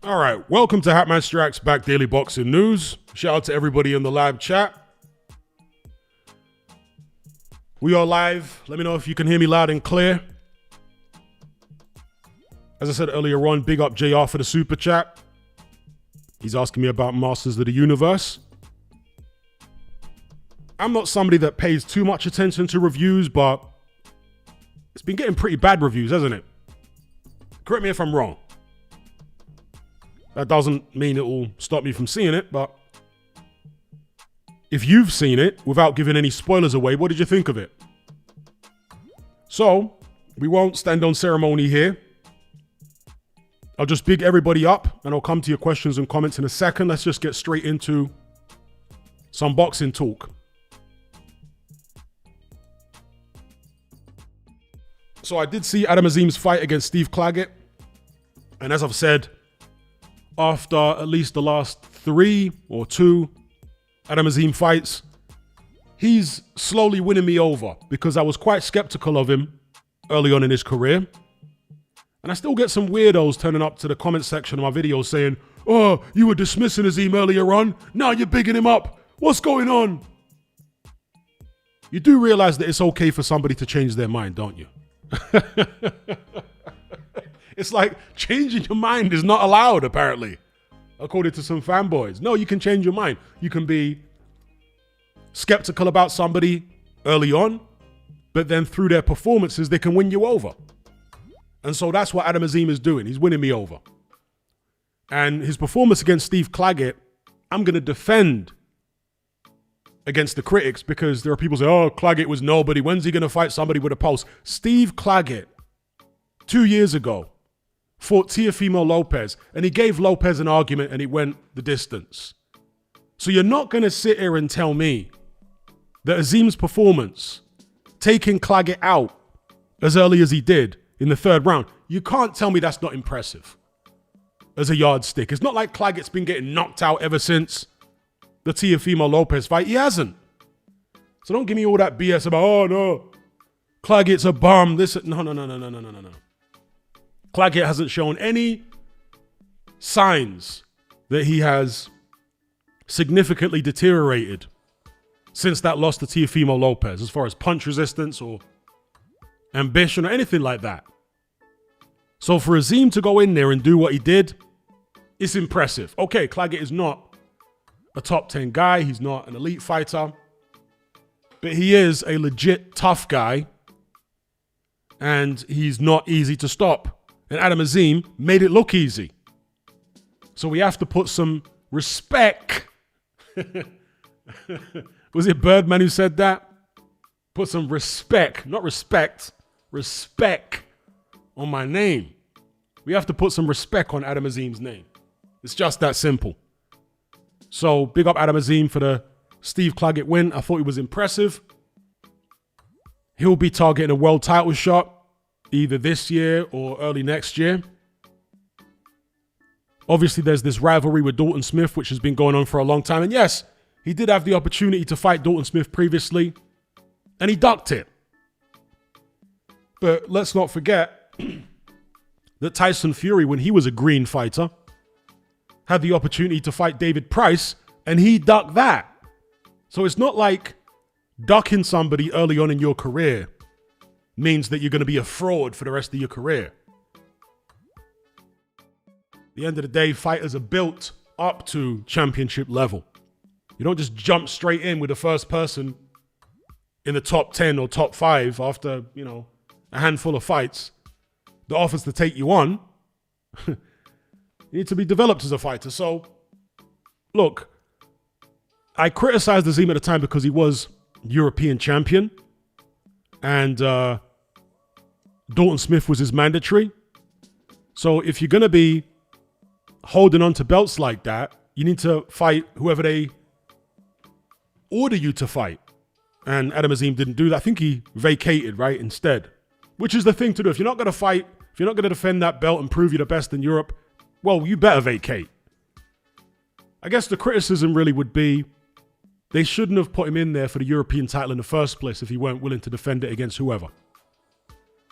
All right, welcome to Hatman Strikes Back Daily Boxing News. Shout out to everybody in the live chat. We are live. Let me know if you can hear me loud and clear. As I said earlier on, big up JR for the super chat. He's asking me about Masters of the Universe. I'm not somebody that pays too much attention to reviews, but it's been getting pretty bad reviews, hasn't it? Correct me if I'm wrong. That doesn't mean it will stop me from seeing it, but if you've seen it, without giving any spoilers away, what did you think of it? So, we won't stand on ceremony here. I'll just big everybody up, and I'll come to your questions and comments in a second. Let's just get straight into some boxing talk. So I did see Adam Azim's fight against Steve Claggett, and as I've said, after at least the last 3 or 2 Adam Azim fights, he's slowly winning me over because I was quite skeptical of him early on in his career. And I still get some weirdos turning up to the comment section of my videos saying, "Oh, you were dismissing Azim earlier on. Now you're bigging him up. What's going on?" You do realize that it's okay for somebody to change their mind, don't you? It's like changing your mind is not allowed, apparently, according to some fanboys. No, you can change your mind. You can be skeptical about somebody early on, but then through their performances, they can win you over. And so that's what Adam Azim is doing. He's winning me over. And his performance against Steve Claggett, I'm going to defend against the critics because there are people saying, "Oh, Claggett was nobody. When's he going to fight somebody with a pulse?" Steve Claggett, 2 years ago, fought Teofimo Lopez, and he gave Lopez an argument and he went the distance. So you're not going to sit here and tell me that Azim's performance, taking Claggett out as early as he did in the 3rd round, you can't tell me that's not impressive as a yardstick. It's not like Claggett's been getting knocked out ever since the Teofimo Lopez fight. He hasn't. So don't give me all that BS about, "Oh no, Claggett's a bum." No. Claggett hasn't shown any signs that he has significantly deteriorated since that loss to Teofimo Lopez, as far as punch resistance or ambition or anything like that. So for Azim to go in there and do what he did, it's impressive. Okay, Claggett is not a top 10 guy. He's not an elite fighter, but he is a legit tough guy, and he's not easy to stop. And Adam Azim made it look easy. So we have to put some respect. Was it Birdman who said that? Put some respect, not respect, respect on my name. We have to put some respect on Adam Azim's name. It's just that simple. So big up Adam Azim for the Steve Claggett win. I thought he was impressive. He'll be targeting a world title shot either this year or early next year. Obviously, there's this rivalry with Dalton Smith, which has been going on for a long time. And yes, he did have the opportunity to fight Dalton Smith previously, and he ducked it. But let's not forget that Tyson Fury, when he was a green fighter, had the opportunity to fight David Price, and he ducked that. So it's not like ducking somebody early on in your career means that you're going to be a fraud for the rest of your career. At the end of the day, fighters are built up to championship level. You don't just jump straight in with the first person in the top 10 or top 5 after, a handful of fights that offers to take you on. You need to be developed as a fighter. So, look, I criticized Azim at the time because he was European champion, and Dalton Smith was his mandatory. So if you're going to be holding on to belts like that, you need to fight whoever they order you to fight. And Adam Azim didn't do that. I think he vacated, right, instead. Which is the thing to do. If you're not going to fight, if you're not going to defend that belt and prove you're the best in Europe, well, you better vacate. I guess the criticism really would be they shouldn't have put him in there for the European title in the first place if he weren't willing to defend it against whoever.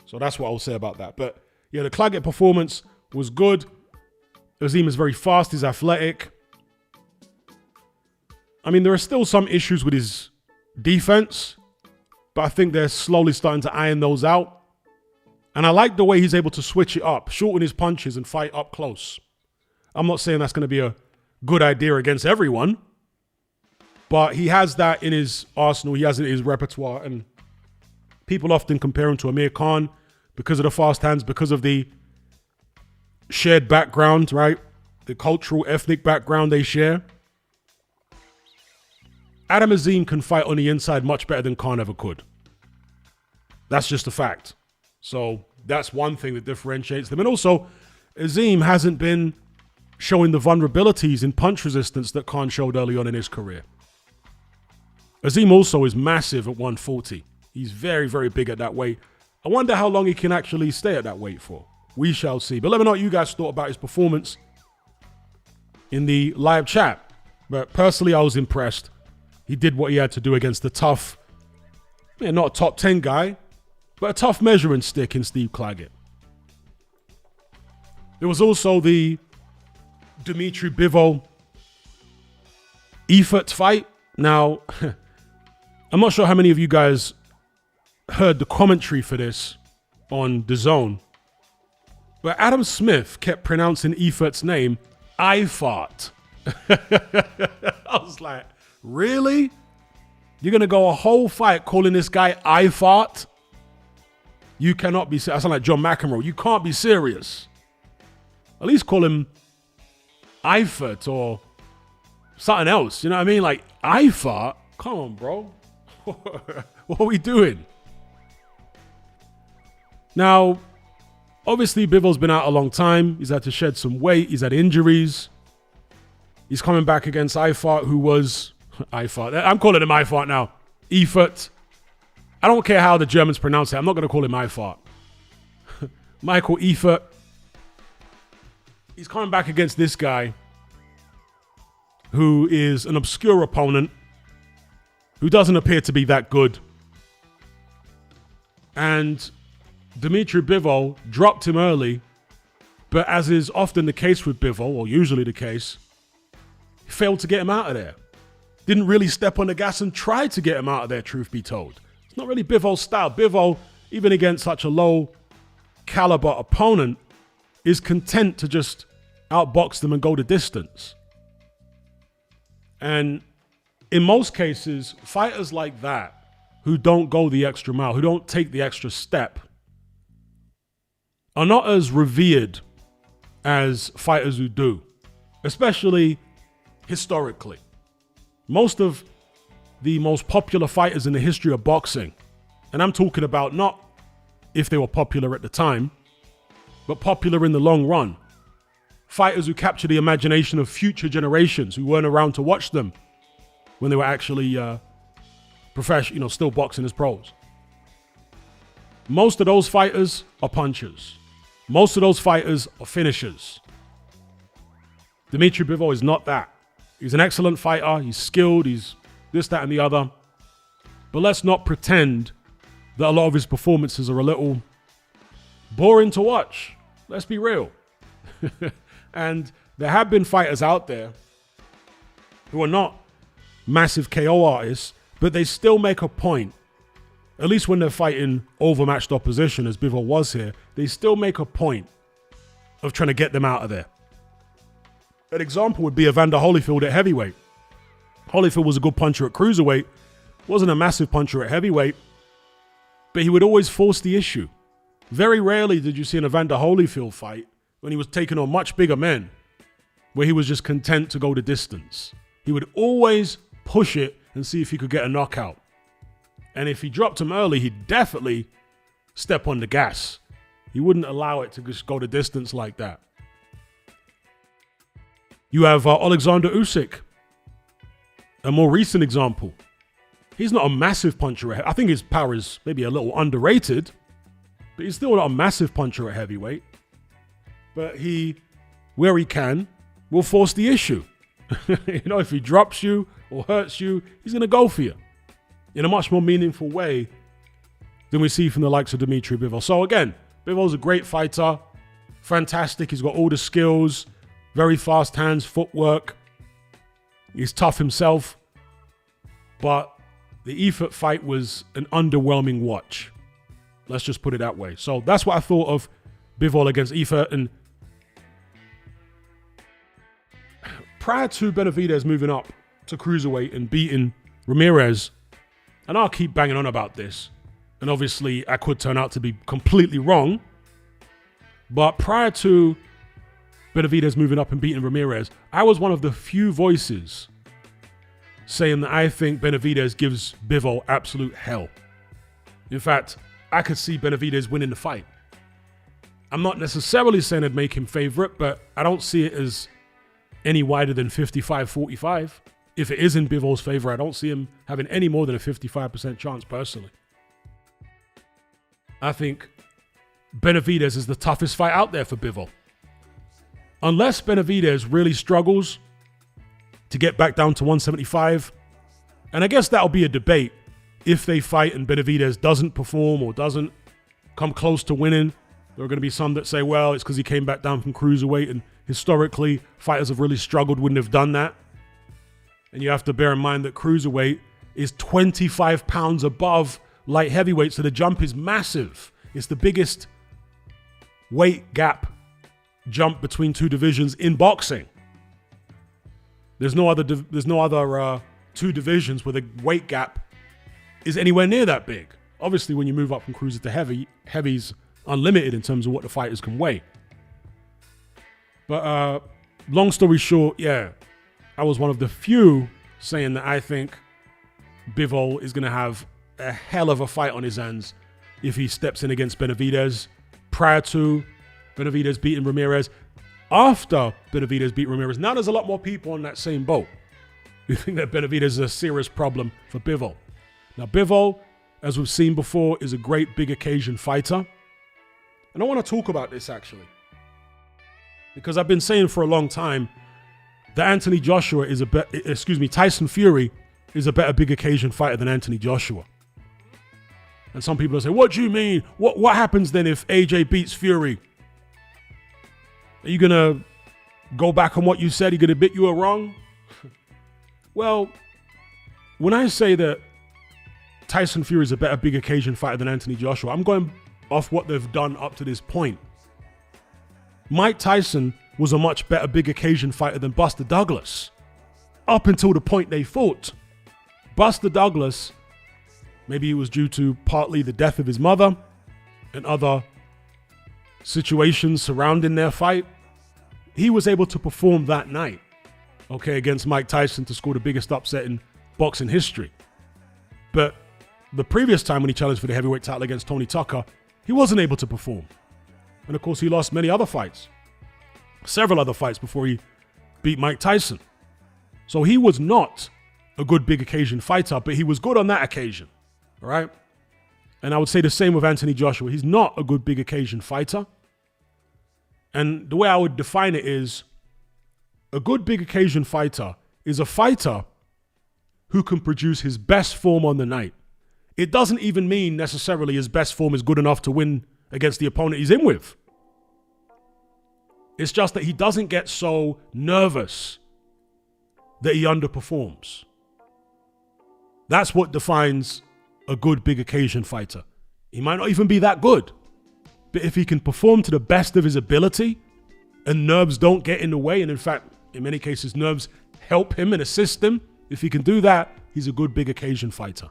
So that's what I'll say about that. But yeah, the Claggett performance was good. Azim is very fast. He's athletic. I mean, there are still some issues with his defense, but I think they're slowly starting to iron those out. And I like the way he's able to switch it up, shorten his punches and fight up close. I'm not saying that's going to be a good idea against everyone, but he has that in his arsenal. He has it in his repertoire. And people often compare him to Amir Khan because of the fast hands, because of the shared background, right? The cultural, ethnic background they share. Adam Azim can fight on the inside much better than Khan ever could. That's just a fact. So that's one thing that differentiates them. And also, Azim hasn't been showing the vulnerabilities in punch resistance that Khan showed early on in his career. Azim also is massive at 140. He's very, very big at that weight. I wonder how long he can actually stay at that weight for. We shall see. But let me know what you guys thought about his performance in the live chat. But personally, I was impressed. He did what he had to do against the tough, not a top 10 guy, but a tough measuring stick in Steve Claggett. There was also the Dimitri Bivol Efert fight. Now, I'm not sure how many of you guys heard the commentary for this on DAZN, but Adam Smith kept pronouncing Efert's name, I fart. I was like, really? You're going to go a whole fight calling this guy I fart? You cannot be serious. I sound like John McEnroe. You can't be serious. At least call him Eifert or something else. You know what I mean? Like, I fart? Come on, bro. What are we doing? Now, obviously, Bivol's been out a long time. He's had to shed some weight. He's had injuries. He's coming back against Eifert, who was... Eifert. I'm calling him Eifert now. Efert. I don't care how the Germans pronounce it. I'm not going to call him Eifert. Michael Efert. He's coming back against this guy who is an obscure opponent who doesn't appear to be that good. And Dimitri Bivol dropped him early, but as is often the case with Bivol, or usually the case, he failed to get him out of there. Didn't really step on the gas and try to get him out of there, truth be told. It's not really Bivol's style. Bivol, even against such a low caliber opponent, is content to just outbox them and go the distance. And in most cases, fighters like that, who don't go the extra mile, who don't take the extra step, are not as revered as fighters who do, especially historically. Most of the most popular fighters in the history of boxing, and I'm talking about not if they were popular at the time, but popular in the long run. Fighters who capture the imagination of future generations who weren't around to watch them when they were actually professional, still boxing as pros. Most of those fighters are punchers. Most of those fighters are finishers. Dimitri Bivol is not that. He's an excellent fighter. He's skilled. He's this, that, and the other. But let's not pretend that a lot of his performances are a little boring to watch. Let's be real. And there have been fighters out there who are not massive KO artists, but they still make a point, at least when they're fighting overmatched opposition, as Bivol was here, they still make a point of trying to get them out of there. An example would be Evander Holyfield at heavyweight. Holyfield was a good puncher at cruiserweight, wasn't a massive puncher at heavyweight, but he would always force the issue. Very rarely did you see an Evander Holyfield fight when he was taking on much bigger men, where he was just content to go the distance. He would always push it and see if he could get a knockout. And if he dropped him early, he'd definitely step on the gas. He wouldn't allow it to just go the distance like that. You have Alexander Usyk, a more recent example. He's not a massive puncher. I think his power is maybe a little underrated, but he's still not a massive puncher at heavyweight. But he, where he can, will force the issue. If he drops you or hurts you, he's going to go for you in a much more meaningful way than we see from the likes of Dimitri Bivol. So again, Bivol's a great fighter, fantastic. He's got all the skills, very fast hands, footwork. He's tough himself. But the Efert fight was an underwhelming watch. Let's just put it that way. So that's what I thought of Bivol against Efert. And prior to Benavidez moving up to cruiserweight and beating Ramirez, and I'll keep banging on about this, and obviously I could turn out to be completely wrong, but prior to Benavidez moving up and beating Ramirez, I was one of the few voices saying that I think Benavidez gives Bivol absolute hell. In fact, I could see Benavidez winning the fight. I'm not necessarily saying I'd make him favorite, but I don't see it as any wider than 55-45. If it is in Bivol's favor, I don't see him having any more than a 55% chance personally. I think Benavidez is the toughest fight out there for Bivol. Unless Benavidez really struggles to get back down to 175, and I guess that'll be a debate if they fight and Benavidez doesn't perform or doesn't come close to winning. There are going to be some that say, well, it's because he came back down from cruiserweight, and historically, fighters have really struggled, wouldn't have done that. And you have to bear in mind that cruiserweight is 25 pounds above light heavyweight, so the jump is massive. It's the biggest weight gap jump between two divisions in boxing. There's no other two divisions where the weight gap is anywhere near that big. Obviously, when you move up from cruiser to heavy, heavy's unlimited in terms of what the fighters can weigh. But long story short, yeah, I was one of the few saying that I think Bivol is going to have a hell of a fight on his hands if he steps in against Benavidez prior to Benavidez beating Ramirez. After Benavidez beat Ramirez, now there's a lot more people on that same boat who think that Benavidez is a serious problem for Bivol. Now, Bivol, as we've seen before, is a great big occasion fighter. And I want to talk about this actually, because I've been saying for a long time that Tyson Fury is a better big occasion fighter than Anthony Joshua. And some people will say, what do you mean? What happens then if AJ beats Fury? Are you going to go back on what you said? Are you going to admit you were wrong? Well, when I say that Tyson Fury is a better big occasion fighter than Anthony Joshua, I'm going off what they've done up to this point. Mike Tyson was a much better big occasion fighter than Buster Douglas up until the point they fought. Buster Douglas, maybe it was due to partly the death of his mother and other situations surrounding their fight, he was able to perform that night, against Mike Tyson to score the biggest upset in boxing history. But the previous time when he challenged for the heavyweight title against Tony Tucker, he wasn't able to perform. And of course, he lost many other fights, several other fights before he beat Mike Tyson. So he was not a good big occasion fighter, but he was good on that occasion, all right? And I would say the same with Anthony Joshua. He's not a good big occasion fighter. And the way I would define it is a good big occasion fighter is a fighter who can produce his best form on the night. It doesn't even mean necessarily his best form is good enough to win against the opponent he's in with. It's just that he doesn't get so nervous that he underperforms. That's what defines a good big occasion fighter. He might not even be that good, but if he can perform to the best of his ability and nerves don't get in the way, and in fact, in many cases, nerves help him and assist him, if he can do that, he's a good big occasion fighter.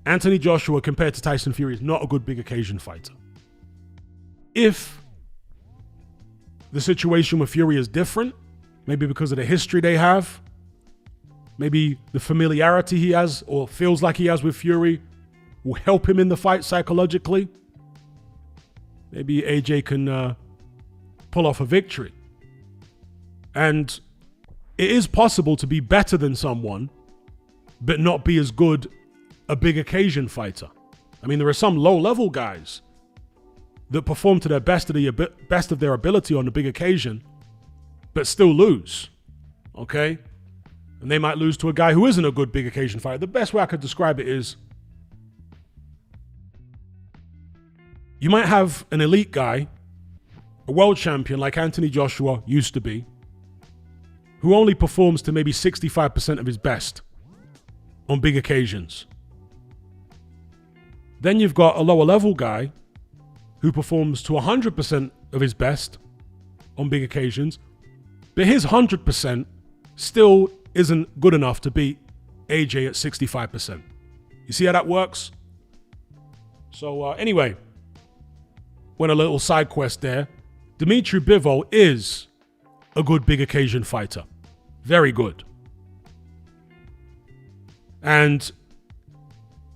Anthony Joshua, compared to Tyson Fury, is not a good big occasion fighter. If the situation with Fury is different, maybe because of the history they have, maybe the familiarity he has or feels like he has with Fury will help him in the fight psychologically, maybe AJ can pull off a victory. And it is possible to be better than someone, but not be as good a big occasion fighter. I mean, there are some low-level guys that perform to their best of their ability on the big occasion, but still lose, okay? And they might lose to a guy who isn't a good big occasion fighter. The best way I could describe it is you might have an elite guy a world champion like Anthony Joshua used to be, who only performs to maybe 65% of his best on big occasions. Then you've got a lower level guy who performs to 100% of his best on big occasions, but his 100% still isn't good enough to beat AJ at 65%. You see how that works? So anyway, went a little side quest there. Dmitry Bivol is a good big occasion fighter. Very good. And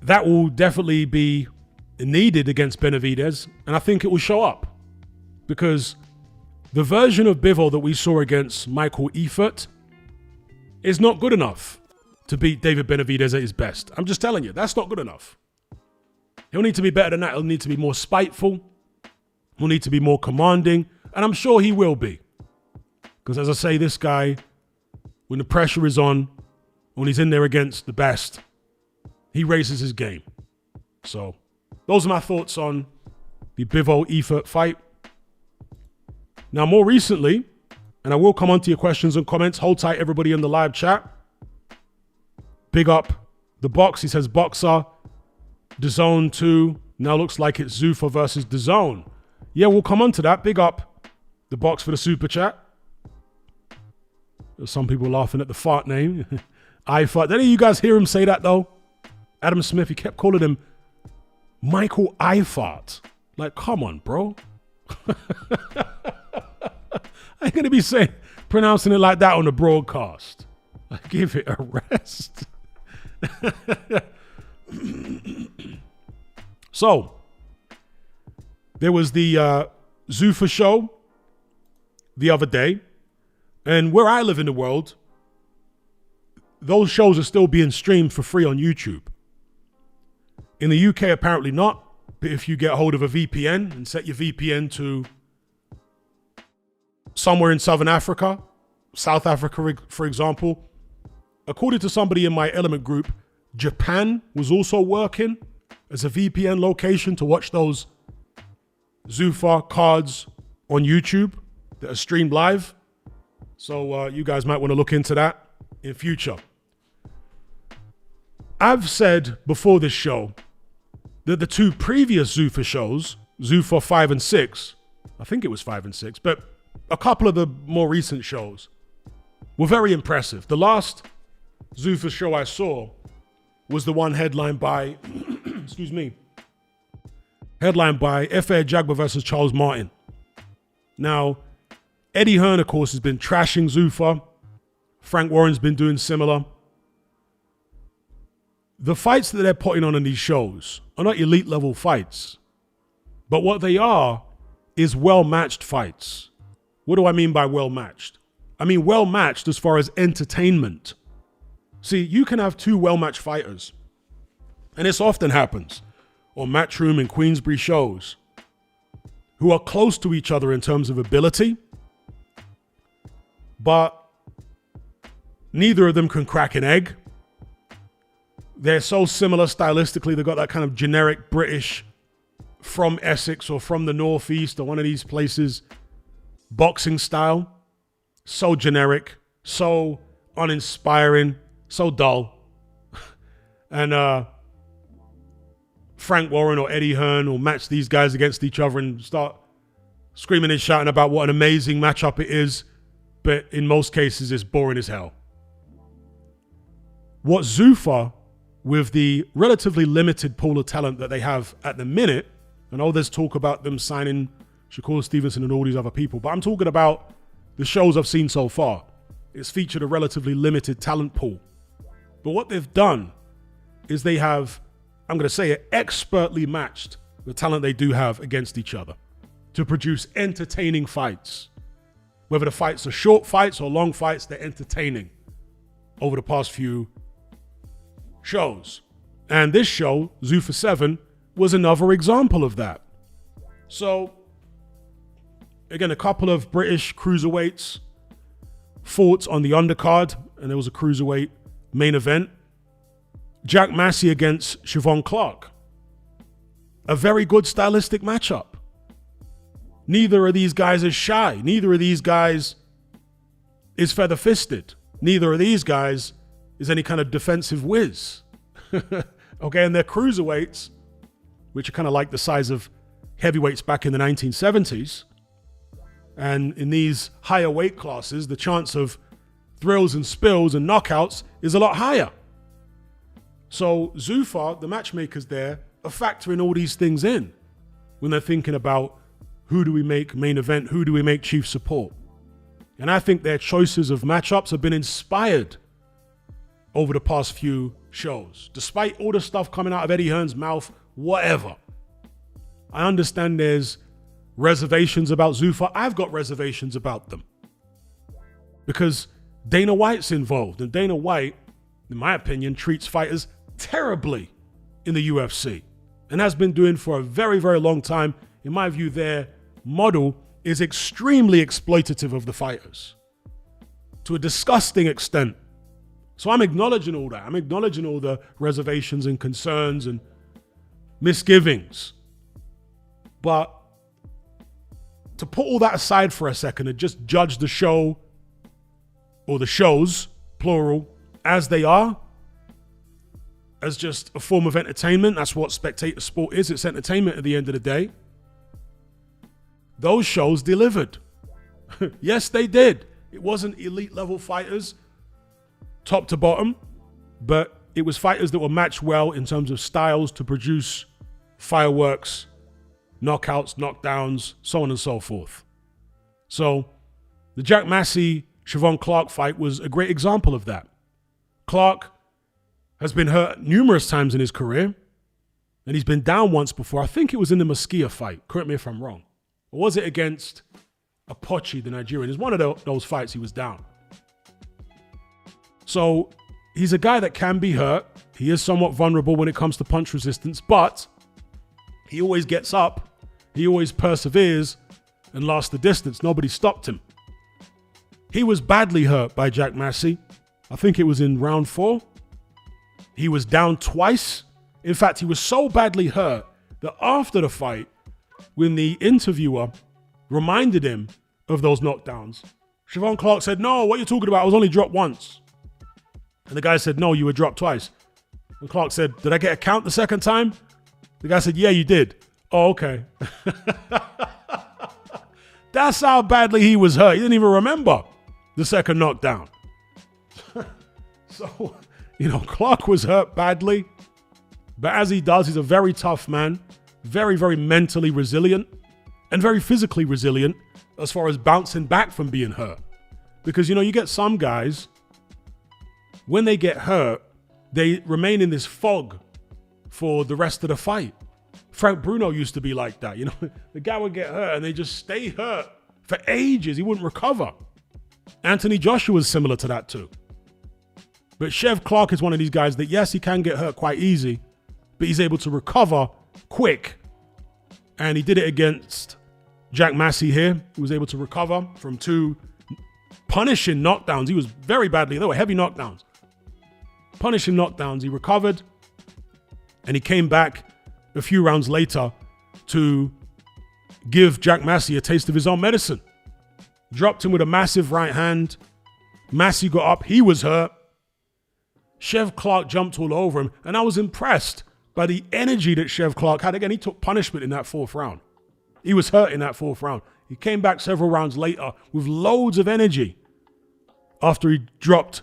that will definitely be needed against Benavidez, and I think it will show up. Because the version of Bivol that we saw against Michael Eifert is not good enough to beat David Benavidez at his best. I'm just telling you, that's not good enough. He'll need to be better than that. He'll need to be more spiteful. He'll need to be more commanding. And I'm sure he will be. Because as I say, this guy, when the pressure is on, when he's in there against the best, he raises his game. So those are my thoughts on the Bivol-Eifert fight. Now, more recently, and I will come on to your questions and comments. Hold tight, everybody in the live chat. Big up the box. He says, Boxer, DAZN 2. Now looks like it's Zuffa versus DAZN. Yeah, we'll come on to that. Big up the box for the super chat. There's some people laughing at the fart name. I fart. Did any of you guys hear him say that, though? Adam Smith, he kept calling him Michael Eifert. Like, come on, bro. I ain't going to be pronouncing it like that on the broadcast. Like, give it a rest. So, there was the Zuffa show the other day. And where I live in the world, those shows are still being streamed for free on YouTube. In the UK, apparently not. But if you get hold of a VPN and set your VPN to somewhere in Southern Africa, South Africa, for example, according to somebody in my Element group, Japan was also working as a VPN location to watch those Zuffa cards on YouTube that are streamed live. So you guys might want to look into that in future. I've said before this show that the two previous Zuffa shows, Zuffa 5 and 6, I think it was 5 and 6, but a couple of the more recent shows were very impressive. The last Zuffa show I saw was the one headlined by, excuse me, headlined by F.A. Jagba versus Charles Martin. Now, Eddie Hearn, of course, has been trashing Zuffa. Frank Warren's been doing similar. The fights that they're putting on in these shows are not elite level fights, but what they are is well-matched fights. What do I mean by well-matched? I mean well-matched as far as entertainment. See, you can have two well-matched fighters, and this often happens on Matchroom and Queensberry shows, who are close to each other in terms of ability, but neither of them can crack an egg. They're so similar stylistically. They've got that kind of generic British from Essex or from the Northeast or one of these places boxing style. So generic, so uninspiring, so dull. And Frank Warren or Eddie Hearn will match these guys against each other and start screaming and shouting about what an amazing matchup it is. But in most cases, it's boring as hell. What Zuffa, with the relatively limited pool of talent that they have at the minute, I know there's talk about them signing Shakur Stevenson and all these other people, but I'm talking about the shows I've seen so far. It's featured a relatively limited talent pool. But what they've done is they have, I'm going to say it, expertly matched the talent they do have against each other to produce entertaining fights. Whether the fights are short fights or long fights, they're entertaining over the past few shows. And this show, Zuffa 7, was another example of that. So, again, a couple of British cruiserweights fought on the undercard, and there was a cruiserweight main event. Jack Massey against Siobhan Clark. A very good stylistic matchup. Neither of these guys is shy. Neither of these guys is feather-fisted. Neither of these guys is any kind of defensive whiz. Okay, and they're cruiserweights, which are kind of like the size of heavyweights back in the 1970s. And in these higher weight classes, the chance of thrills and spills and knockouts is a lot higher. So Zufar, the matchmakers there, are factoring all these things in when they're thinking about who do we make main event, who do we make chief support. And I think their choices of matchups have been inspired over the past few shows. Despite all the stuff coming out of Eddie Hearn's mouth, whatever. I understand there's reservations about Zufar. I've got reservations about them. Because Dana White's involved. And Dana White, in my opinion, treats fighters terribly in the UFC. And has been doing for a very, very long time. In my view, their model is extremely exploitative of the fighters. To a disgusting extent. So I'm acknowledging all that. I'm acknowledging all the reservations and concerns and misgivings. But to put all that aside for a second and just judge the show, or the shows, plural, as they are, as just a form of entertainment. That's what spectator sport is. It's entertainment at the end of the day. Those shows delivered. Yes, they did. It wasn't elite level fighters, top to bottom, but it was fighters that were matched well in terms of styles to produce fireworks, knockouts, knockdowns, so on and so forth. So the Jack Massey Siobhan Clark fight was a great example of that. Clark has been hurt numerous times in his career, and he's been down once before. I think it was in the Mosquea fight. Correct me if I'm wrong. Or was it against Apochi, the Nigerian? It's one of those fights he was down. So he's a guy that can be hurt. He is somewhat vulnerable when it comes to punch resistance, but he always gets up. He always perseveres and lasts the distance. Nobody stopped him. He was badly hurt by Jack Massey. I think it was in round 4. He was down twice. In fact, he was so badly hurt that after the fight, when the interviewer reminded him of those knockdowns, Siobhan Clark said, "No, what are you talking about? I was only dropped once." And the guy said, "No, you were dropped twice." And Clark said, "Did I get a count the second time?" The guy said, "Yeah, you did." "Oh, okay." That's how badly he was hurt. He didn't even remember the second knockdown. So, Clark was hurt badly. But as he does, he's a very tough man. Very, very mentally resilient. And very physically resilient as far as bouncing back from being hurt. Because, you get some guys, when they get hurt, they remain in this fog for the rest of the fight. Frank Bruno used to be like that. The guy would get hurt and they just stay hurt for ages. He wouldn't recover. Anthony Joshua was similar to that too. But Chev Clark is one of these guys that, yes, he can get hurt quite easy, but he's able to recover quick. And he did it against Jack Massey here. He was able to recover from 2 punishing knockdowns. He was very badly, they were heavy knockdowns. Punishing knockdowns, he recovered. And he came back a few rounds later to give Jack Massey a taste of his own medicine. Dropped him with a massive right hand. Massey got up. He was hurt. Chev Clark jumped all over him. And I was impressed by the energy that Chev Clark had. Again, he took punishment in that 4th round. He was hurt in that 4th round. He came back several rounds later with loads of energy after he dropped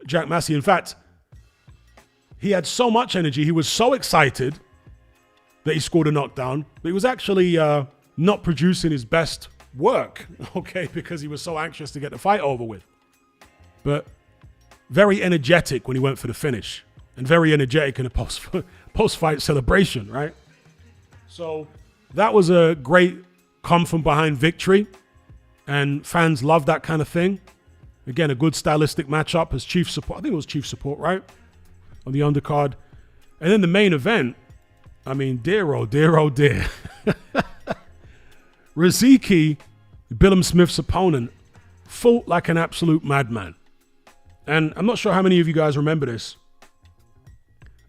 Jack Massey. In fact, he had so much energy. He was so excited that he scored a knockdown, but he was actually not producing his best work, okay, because he was so anxious to get the fight over with. But very energetic when he went for the finish, and very energetic in a post-fight celebration, right? So that was a great come from behind victory, and fans love that kind of thing. Again, a good stylistic matchup as chief support. I think it was chief support, right? On the undercard. And then the main event, I mean, dear, oh dear, oh dear. Riziki, Billum Smith's opponent, fought like an absolute madman. And I'm not sure how many of you guys remember this.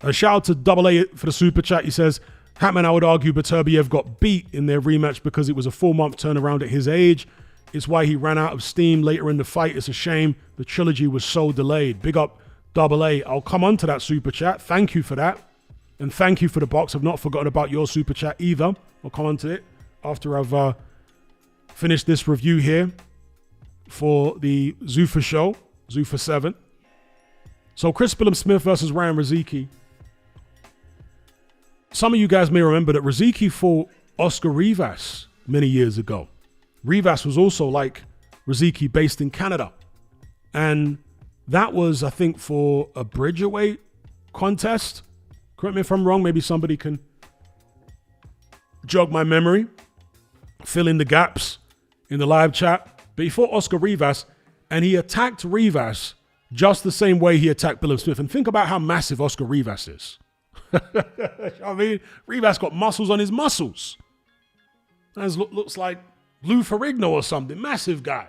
A shout out to Double A for the super chat. He says, Hatman, I would argue Beterbiev got beat in their rematch because it was a 4-month turnaround at his age. It's why he ran out of steam later in the fight. It's a shame the trilogy was so delayed. Big up Double A. I'll come on to that super chat. Thank you for that. And thank you for the box. I've not forgotten about your super chat either. I'll come on to it after I've finished this review here for the Zuffa show, Zuffa 7. So Chris Billam-Smith versus Ryan Riziki. Some of you guys may remember that Riziki fought Oscar Rivas many years ago. Rivas was also like Riziki, based in Canada. And that was, I think, for a bridgerweight contest. Correct me if I'm wrong. Maybe somebody can jog my memory, fill in the gaps in the live chat. But he fought Oscar Rivas, and he attacked Rivas just the same way he attacked Billam-Smith. And think about how massive Oscar Rivas is. I mean, Rivas got muscles on his muscles. That looks like Lou Ferrigno or something. Massive guy.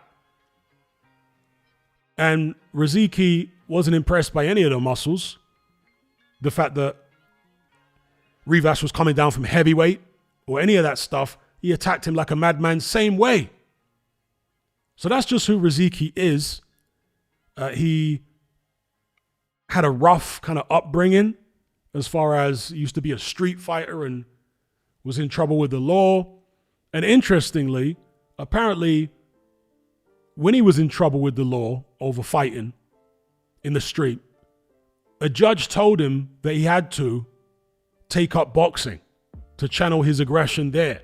And Riziki wasn't impressed by any of the muscles. The fact that Rivas was coming down from heavyweight or any of that stuff, he attacked him like a madman, same way. So that's just who Riziki is. He had a rough kind of upbringing as far as he used to be a street fighter and was in trouble with the law. And interestingly, apparently, when he was in trouble with the law over fighting in the street, a judge told him that he had to take up boxing to channel his aggression there.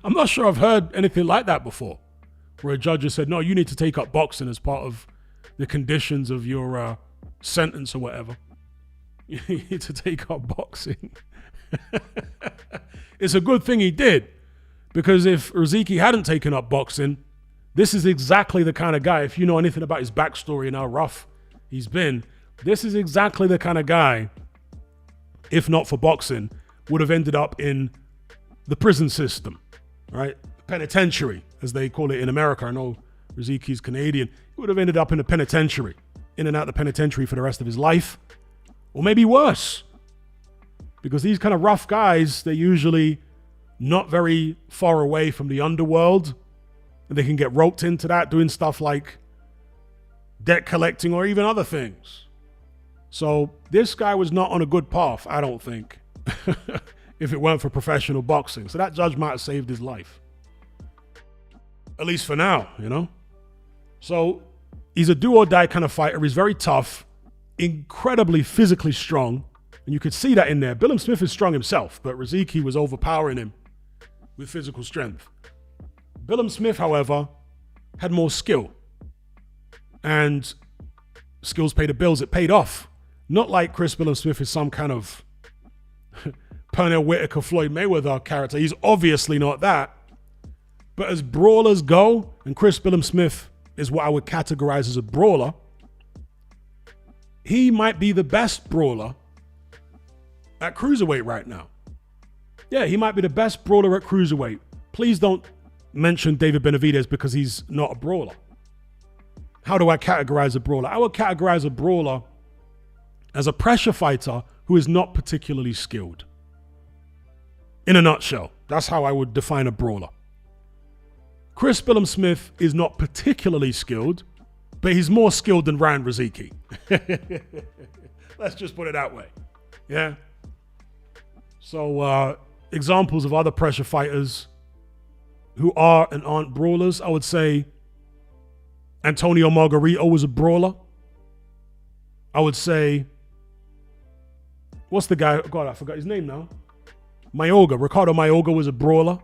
I'm not sure I've heard anything like that before, where a judge has said, no, you need to take up boxing as part of the conditions of your sentence or whatever. You need to take up boxing. It's a good thing he did, because if Riziki hadn't taken up boxing, this is exactly the kind of guy, if you know anything about his backstory and how rough he's been, this is exactly the kind of guy, if not for boxing, would have ended up in the prison system, right? Penitentiary, as they call it in America. I know Riziki's Canadian. He would have ended up in a penitentiary, in and out the penitentiary for the rest of his life. Or maybe worse, because these kind of rough guys, they're usually not very far away from the underworld, and they can get roped into that, doing stuff like debt collecting or even other things. So this guy was not on a good path, I don't think, if it weren't for professional boxing. So that judge might have saved his life. At least for now, you know? So he's a do-or-die kind of fighter. He's very tough, incredibly physically strong, and you could see that in there. Billam-Smith is strong himself, but Riziki was overpowering him with physical strength. Billam-Smith, however, had more skill. And skills pay the bills. It paid off. Not like Chris Billam-Smith is some kind of Pernell Whitaker, Floyd Mayweather character. He's obviously not that. But as brawlers go, and Chris Billam-Smith is what I would categorize as a brawler, he might be the best brawler at cruiserweight right now. Yeah, he might be the best brawler at cruiserweight. Please don't mention David Benavidez because he's not a brawler. How do I categorize a brawler? I would categorize a brawler as a pressure fighter who is not particularly skilled. In a nutshell, that's how I would define a brawler. Chris Billam-Smith is not particularly skilled, but he's more skilled than Ryan Riziki. Let's just put it that way. Yeah. So examples of other pressure fighters who are and aren't brawlers, I would say Antonio Margarito was a brawler. I would say, what's the guy? God, I forgot his name now. Mayorga. Ricardo Mayorga was a brawler.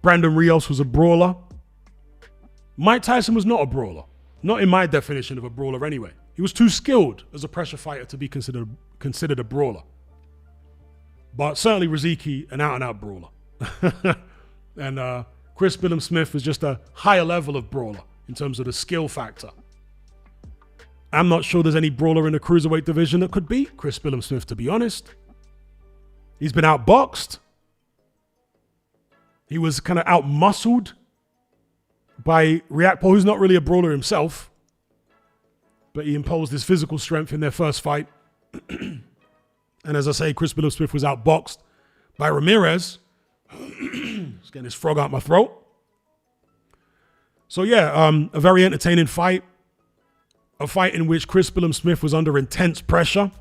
Brandon Rios was a brawler. Mike Tyson was not a brawler. Not in my definition of a brawler anyway. He was too skilled as a pressure fighter to be considered a brawler. But certainly Riziki, an out-and-out brawler. And Chris Billam-Smith was just a higher level of brawler in terms of the skill factor. I'm not sure there's any brawler in the cruiserweight division that could beat Chris Billam-Smith, to be honest. He's been outboxed. He was kind of out-muscled by Riakpo, who's not really a brawler himself, but he imposed his physical strength in their first fight. And as I say, Chris Billam Smith was outboxed by Ramirez. Just getting this frog out my throat. So yeah, a very entertaining fight. A fight in which Chris Billam Smith was under intense pressure.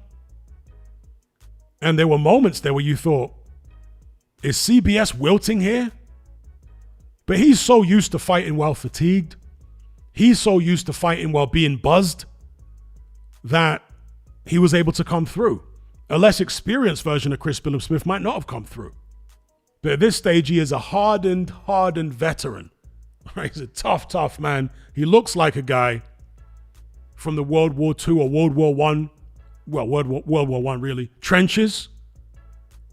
And there were moments there where you thought, is CBS wilting here? But he's so used to fighting while fatigued. He's so used to fighting while being buzzed that he was able to come through. A less experienced version of Chris Billam Smith might not have come through. But at this stage, he is a hardened veteran. Right? He's a tough man. He looks like a guy from the World War II or World War I, well, World War I really, trenches.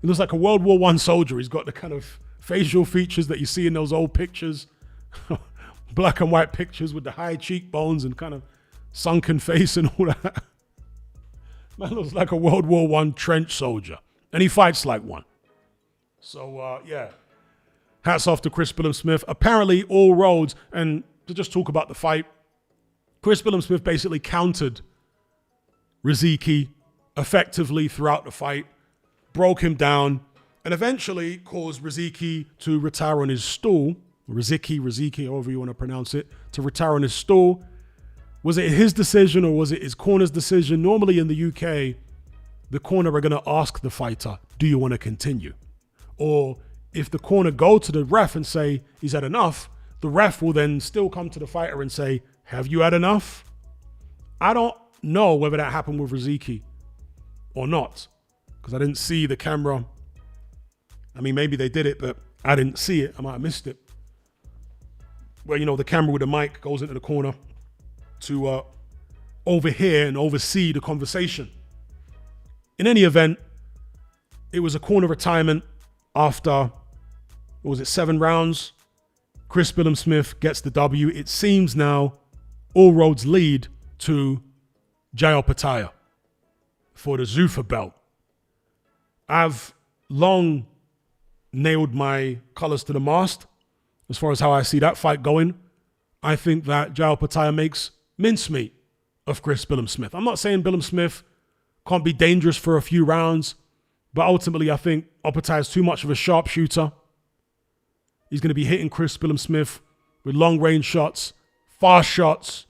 He looks like a World War I soldier. He's got the kind of facial features that you see in those old pictures, black and white pictures with the high cheekbones and kind of sunken face and all that. Man looks like a World War I trench soldier, and he fights like one. So, yeah, hats off to Chris Billam Smith. Apparently, all roads, and to just talk about the fight, Chris Billam Smith basically countered Riziki effectively throughout the fight, broke him down, and eventually caused Riziki to retire on his stool. Riziki, however you want to pronounce it, to retire on his stool. Was it his decision or was it his corner's decision? Normally in the UK, the corner are going to ask the fighter, do you want to continue? Or if the corner go to the ref and say he's had enough, the ref will then still come to the fighter and say, have you had enough? I don't know whether that happened with Riziki or not, because I didn't see the camera. I mean, maybe they did it, but I didn't see it. I might have missed it. Where, you know, the camera with the mic goes into the corner to overhear and oversee the conversation. In any event, it was a corner retirement after, what was it, 7 rounds? Chris Billam Smith gets the W. It seems now all roads lead to Jai Opetaia for the Zuffa belt. I've long nailed my colors to the mast as far as how I see that fight going. I think that Jai Opetaia makes mincemeat of Chris Billam Smith. I'm not saying Billam Smith can't be dangerous for a few rounds, but ultimately I think Opetaia is too much of a sharpshooter. He's going to be hitting Chris Billam Smith with long-range shots, fast shots.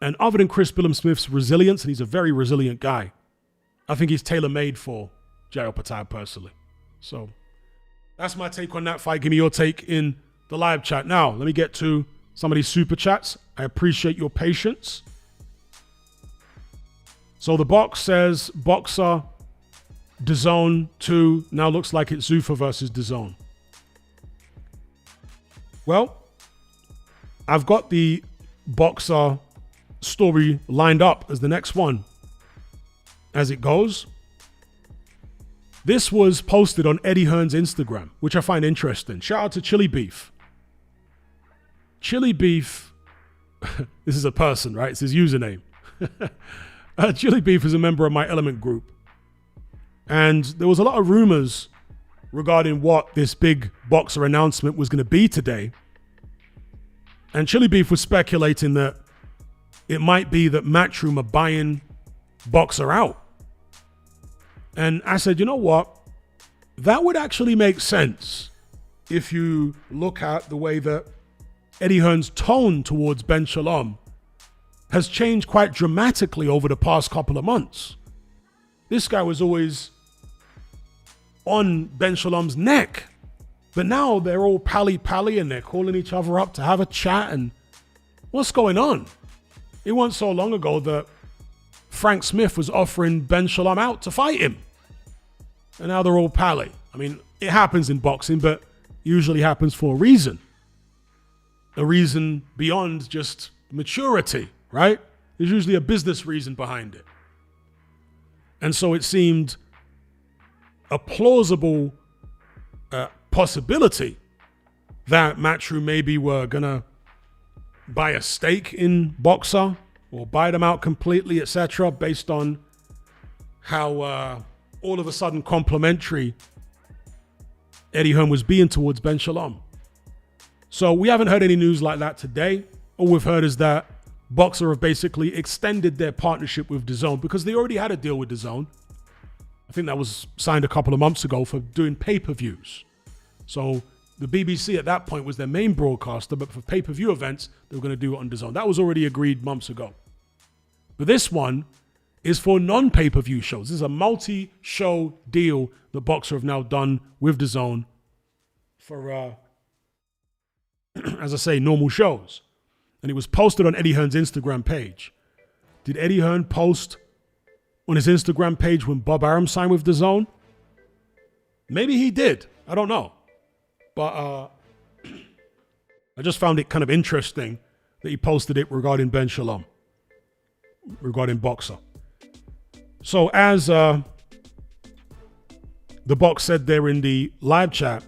And other than Chris Billam Smith's resilience, and he's a very resilient guy, I think he's tailor-made for Jai Opetaia personally. So that's my take on that fight. Give me your take in the live chat. Now, let me get to some of these super chats. I appreciate your patience. So the box says, Boxer, DAZN 2, now looks like it's Zuffa versus DAZN. Well, I've got the Boxer story lined up as the next one as it goes. This was posted on Eddie Hearn's Instagram, which I find interesting. Shout out to Chili Beef. Chili Beef, this is a person, right? It's his username. Chili Beef is a member of my Element group. And there was a lot of rumors regarding what this big Boxer announcement was going to be today. And Chili Beef was speculating that it might be that Matchroom are buying Boxer out. And I said, you know what? That would actually make sense if you look at the way that Eddie Hearn's tone towards Ben Shalom has changed quite dramatically over the past couple of months. This guy was always on Ben Shalom's neck, but now they're all pally and they're calling each other up to have a chat. And what's going on? It wasn't so long ago that Frank Smith was offering Ben Shalom out to fight him. And now they're all pally. I mean, it happens in boxing, but usually happens for a reason. A reason beyond just maturity, right? There's usually a business reason behind it. And so it seemed a plausible possibility that Matchroom maybe were going to buy a stake in Boxer or buy them out completely, etc., based on how all of a sudden complimentary Eddie Hearn was being towards Ben Shalom. So we haven't heard any news like that today. All we've heard is that Boxer have basically extended their partnership with DAZN because they already had a deal with DAZN. I think that was signed a couple of months ago for doing pay-per-views. So the BBC at that point was their main broadcaster, but for pay-per-view events, they were going to do it on DAZN. That was already agreed months ago. But this one is for non-pay-per-view shows. This is a multi-show deal that Boxer have now done with DAZN for, as I say, normal shows. And it was posted on Eddie Hearn's Instagram page. Did Eddie Hearn post on his Instagram page when Bob Arum signed with DAZN? Maybe he did. I don't know. But I just found it kind of interesting that he posted it regarding Ben Shalom, regarding Boxer. So as the Box said there in the live chat,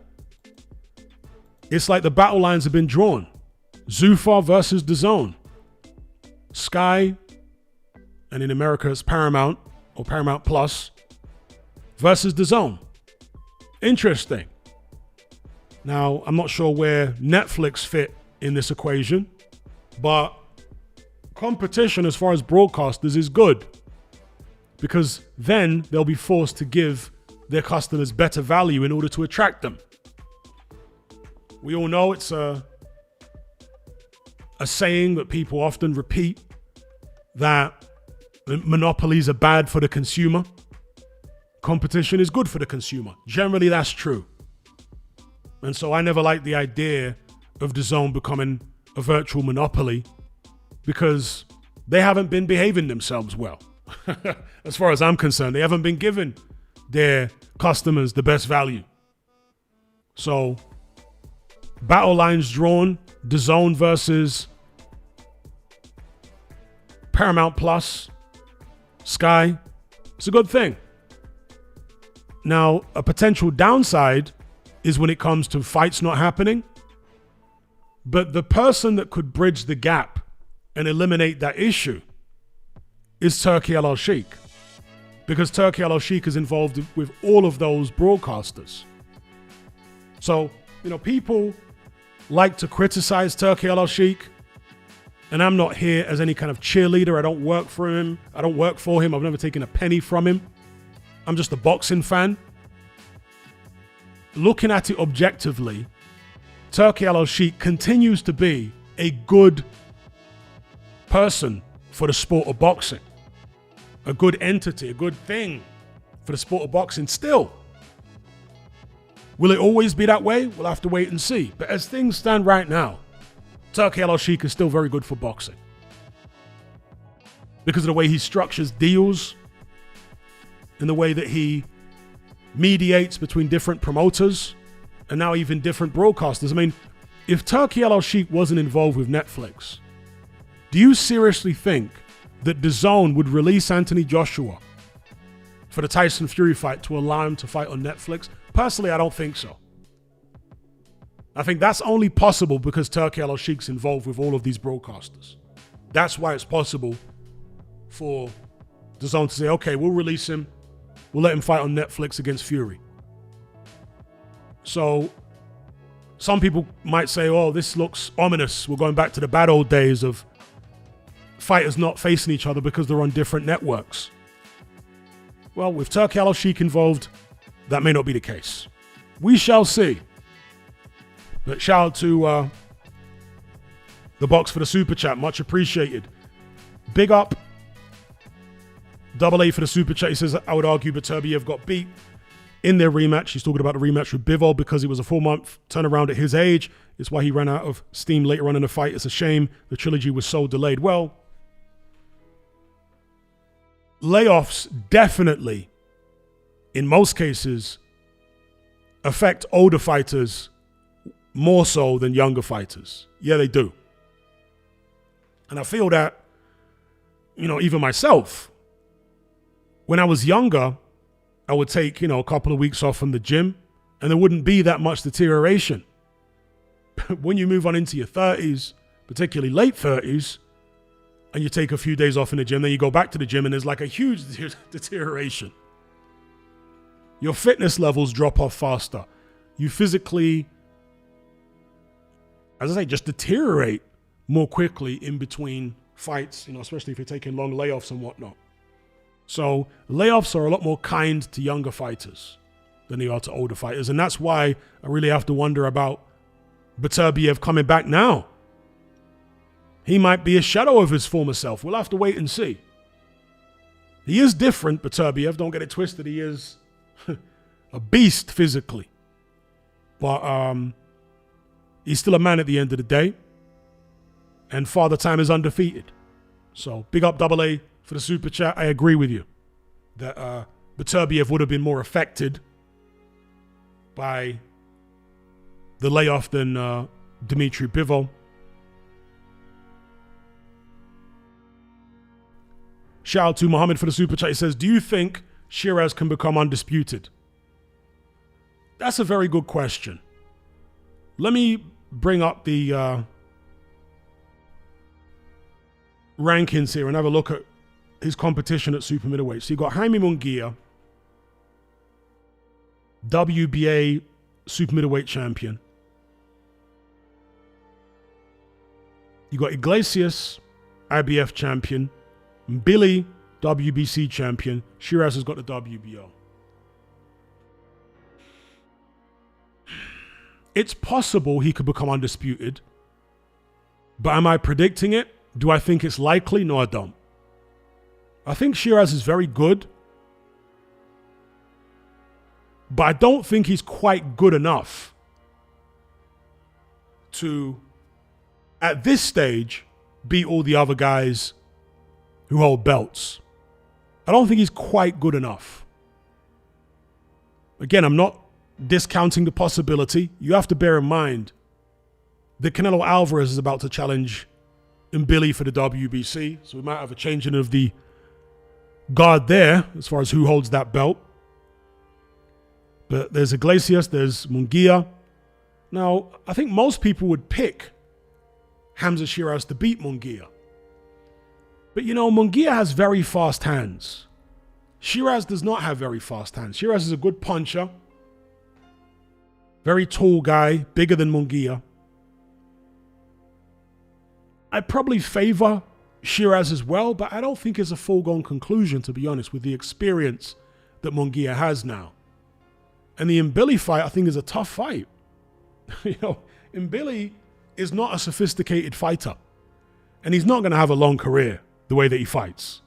it's like the battle lines have been drawn. Zufar versus DAZN. Sky, and in America it's Paramount or Paramount Plus, versus DAZN. Interesting. Now, I'm not sure where Netflix fit in this equation, but competition as far as broadcasters is good, because then they'll be forced to give their customers better value in order to attract them. We all know it's a saying that people often repeat, that monopolies are bad for the consumer. Competition is good for the consumer. Generally, that's true. And so I never liked the idea of DAZN becoming a virtual monopoly, because they haven't been behaving themselves well. As far as I'm concerned, they haven't been giving their customers the best value. So, battle lines drawn, DAZN versus Paramount Plus, Sky. It's a good thing. Now, a potential downside is when it comes to fights not happening. But the person that could bridge the gap and eliminate that issue is Turki Al-Sheikh. Because Turki Al-Sheikh is involved with all of those broadcasters. So, people like to criticize Turki Al-Sheikh. And I'm not here as any kind of cheerleader. I don't work for him. I've never taken a penny from him. I'm just a boxing fan. Looking at it objectively, Turki Al-Sheikh continues to be a good person for the sport of boxing. A good entity, a good thing for the sport of boxing still. Will it always be that way? We'll have to wait and see. But as things stand right now, Turki Al-Sheikh is still very good for boxing. Because of the way he structures deals, and the way that he mediates between different promoters and now even different broadcasters. I mean, if Turki Al-Sheikh wasn't involved with Netflix, do you seriously think that DAZN would release Anthony Joshua for the Tyson Fury fight to allow him to fight on Netflix? Personally, I don't think so. I think that's only possible because Turki Al-Sheikh's involved with all of these broadcasters. That's why it's possible for DAZN to say, okay, we'll release him. We'll let him fight on Netflix against Fury. So some people might say, oh, this looks ominous. We're going back to the bad old days of fighters not facing each other because they're on different networks. Well, with Turki Al-Sheikh involved, that may not be the case. We shall see. But shout out to the Box for the super chat. Much appreciated. Big up. Double A for the super chat. He says, I would argue Beterbiev got beat in their rematch. He's talking about the rematch with Bivol because it was a 4-month turnaround at his age. It's why he ran out of steam later on in the fight. It's a shame the trilogy was so delayed. Well, layoffs definitely, in most cases, affect older fighters more so than younger fighters. Yeah, they do. And I feel that, even myself, when I was younger, I would take, a couple of weeks off from the gym and there wouldn't be that much deterioration. When you move on into your 30s, particularly late 30s, and you take a few days off in the gym, then you go back to the gym and there's like a huge deterioration. Your fitness levels drop off faster. You physically, as I say, just deteriorate more quickly in between fights, especially if you're taking long layoffs and whatnot. So layoffs are a lot more kind to younger fighters than they are to older fighters. And that's why I really have to wonder about Beterbiev coming back now. He might be a shadow of his former self. We'll have to wait and see. He is different, Beterbiev. Don't get it twisted. He is a beast physically. But he's still a man at the end of the day. And Father Time is undefeated. So big up Double A for the super chat. I agree with you that Beterbiev would have been more affected by the layoff than Dmitry Bivol. Shout out to Mohammed for the super chat. He says, do you think Shiraz can become undisputed? That's a very good question. Let me bring up the rankings here and have a look at his competition at super middleweight. So you got Jaime Munguia, WBA super middleweight champion. You got Iglesias, IBF champion. Billy, WBC champion. Shiraz has got the WBO. It's possible he could become undisputed. But am I predicting it? Do I think it's likely? No, I don't. I think Shiraz is very good. But I don't think he's quite good enough to, at this stage, beat all the other guys who hold belts. I don't think he's quite good enough. Again, I'm not discounting the possibility. You have to bear in mind that Canelo Alvarez is about to challenge Mbili for the WBC, so we might have a changing of the guard there as far as who holds that belt. But there's Iglesias, there's Munguia. Now, I think most people would pick Hamza Shiraz to beat Munguia. But you know, Munguia has very fast hands. Shiraz does not have very fast hands. Shiraz is a good puncher. Very tall guy, bigger than Munguia. I probably favor Shiraz as well, but I don't think it's a foregone conclusion, to be honest, with the experience that Munguia has now. And the Mbili fight, I think, is a tough fight. You know, Mbili is not a sophisticated fighter. And he's not going to have a long career the way that he fights.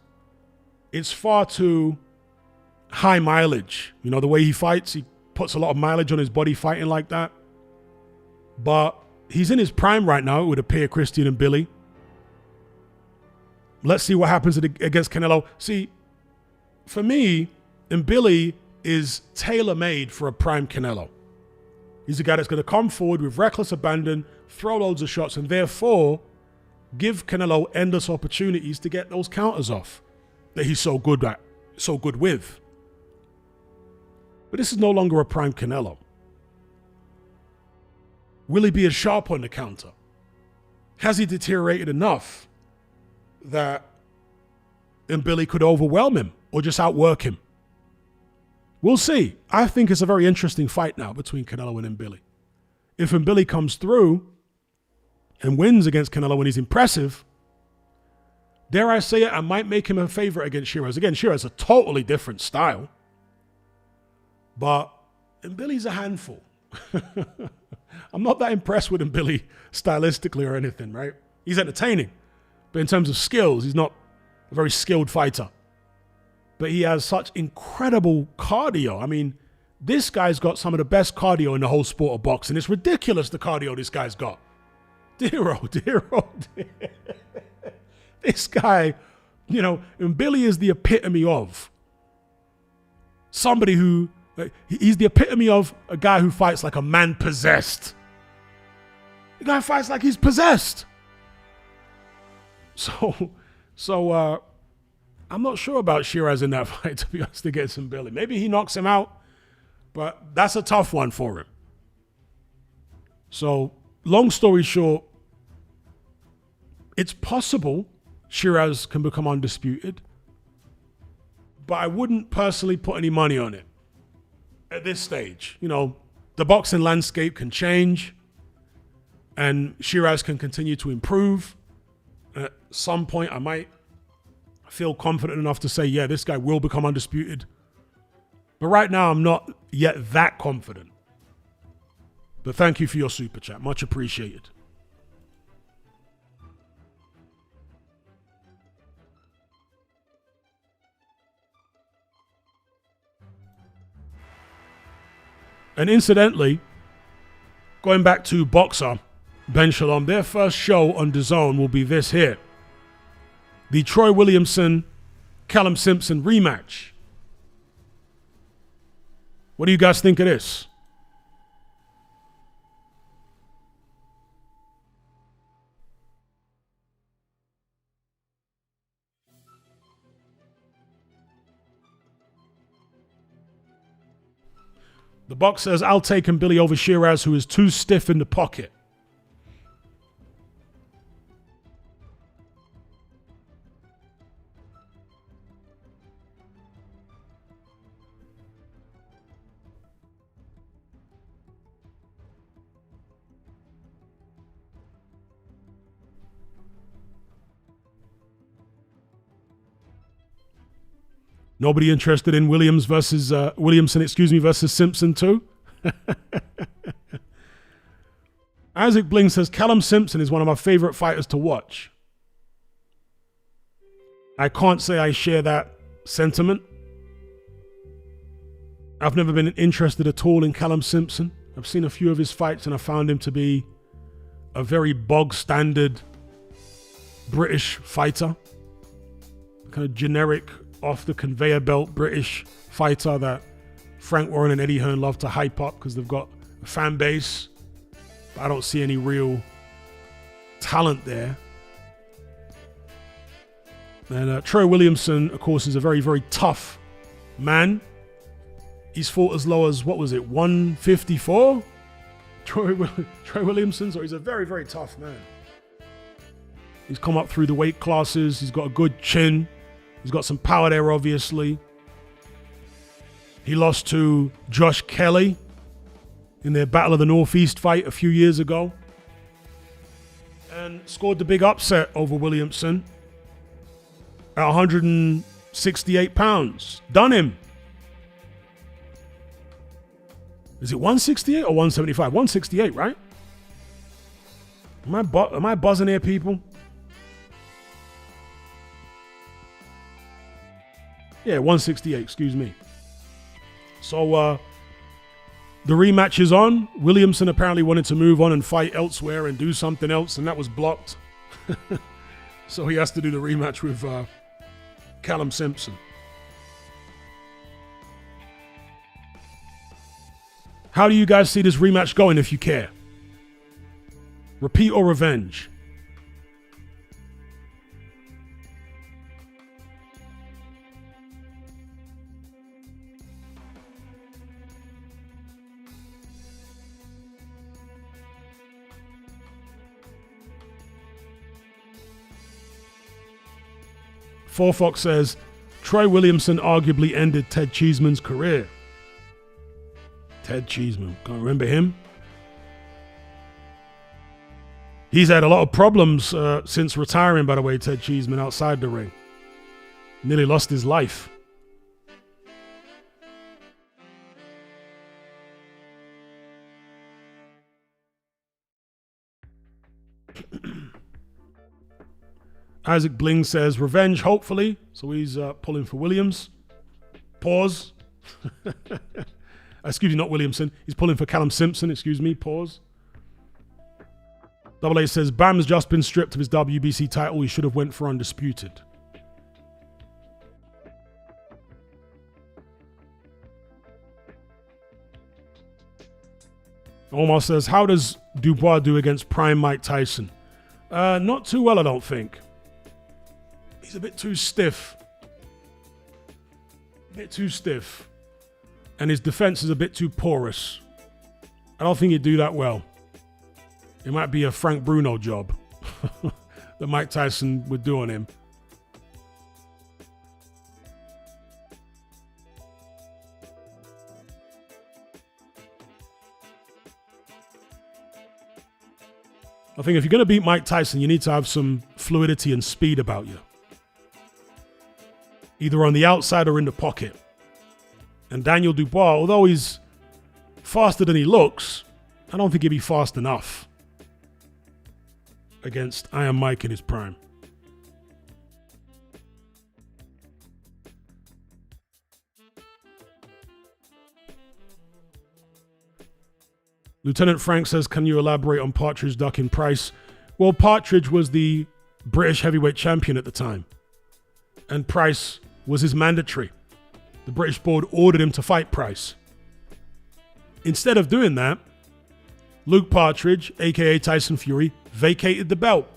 It's far too high mileage. You know, the way he fights, he puts a lot of mileage on his body fighting like that. But he's in his prime right now, it would appear, Christian Mbili. Let's see what happens against Canelo. See, for me, Mbili is tailor-made for a prime Canelo. He's a guy that's going to come forward with reckless abandon, throw loads of shots, and therefore give Canelo endless opportunities to get those counters off that he's so good at, so good with. But this is no longer a prime Canelo. Will he be as sharp on the counter? Has he deteriorated enough that Mbili could overwhelm him or just outwork him? We'll see. I think it's a very interesting fight now between Canelo and Mbili. If Mbili comes through and wins against Canelo when he's impressive, dare I say it, I might make him a favorite against Shiraz. Again, Shiraz is a totally different style, but Mbili's a handful. I'm not that impressed with Mbili stylistically or anything, right? He's entertaining, but in terms of skills, he's not a very skilled fighter. But he has such incredible cardio. I mean, this guy's got some of the best cardio in the whole sport of boxing. It's ridiculous the cardio this guy's got. Dear. This guy, you know, Mbili is the epitome of somebody who, he's the epitome of a guy who fights like a man possessed. The guy fights like he's possessed. So I'm not sure about Shiraz in that fight, to be honest, against Mbili. Maybe he knocks him out, but that's a tough one for him. So, long story short, it's possible Shiraz can become undisputed, but I wouldn't personally put any money on it at this stage. You know, the boxing landscape can change and Shiraz can continue to improve. At some point, I might feel confident enough to say, yeah, this guy will become undisputed. But right now, I'm not yet that confident. But thank you for your super chat. Much appreciated. And incidentally, going back to Boxer, Ben Shalom, their first show on DAZN will be this here. The Troy Williamson, Callum Simpson rematch. What do you guys think of this? The box says, I'll take him Billy over Shiraz, who is too stiff in the pocket. Nobody interested in Williamson versus Simpson too? Isaac Bling says, Callum Simpson is one of my favorite fighters to watch. I can't say I share that sentiment. I've never been interested at all in Callum Simpson. I've seen a few of his fights and I found him to be a very bog standard British fighter. Kind of generic, off the conveyor belt British fighter that Frank Warren and Eddie Hearn love to hype up because they've got a fan base. But I don't see any real talent there. And Troy Williamson, of course, is a very, very tough man. He's fought as low as, 154? Troy Williamson, so he's a very, very tough man. He's come up through the weight classes. He's got a good chin. He's got some power there, obviously. He lost to Josh Kelly in their Battle of the Northeast fight a few years ago. And scored the big upset over Williamson at 168 pounds. Done him. Is it 168 or 175? 168, right? Am I buzzing here, people? Yeah, 168, excuse me. So the rematch is on. Williamson apparently wanted to move on and fight elsewhere and do something else, and that was blocked. So he has to do the rematch with Callum Simpson. How do you guys see this rematch going if you care? Repeat or revenge? Four Fox says, Troy Williamson arguably ended Ted Cheeseman's career. Ted Cheeseman, can't remember him. He's had a lot of problems since retiring, by the way, Ted Cheeseman, outside the ring. Nearly lost his life. Isaac Bling says, revenge, hopefully. So he's pulling for Williams. Pause. Excuse me, not Williamson. He's pulling for Callum Simpson. Excuse me, pause. Double A says, Bam's just been stripped of his WBC title. He should have went for undisputed. Omar says, how does Dubois do against prime Mike Tyson? Not too well, I don't think. He's a bit too stiff. And his defense is a bit too porous. I don't think he'd do that well. It might be a Frank Bruno job that Mike Tyson would do on him. I think if you're going to beat Mike Tyson, you need to have some fluidity and speed about you. either on the outside or in the pocket. And Daniel Dubois, although he's faster than he looks, I don't think he'd be fast enough against Iron Mike in his prime. Lieutenant Frank says, can you elaborate on Partridge ducking Price? Well, Partridge was the British heavyweight champion at the time, and Price was his mandatory. The British board ordered him to fight Price. Instead of doing that, Luke Partridge, aka Tyson Fury, vacated the belt.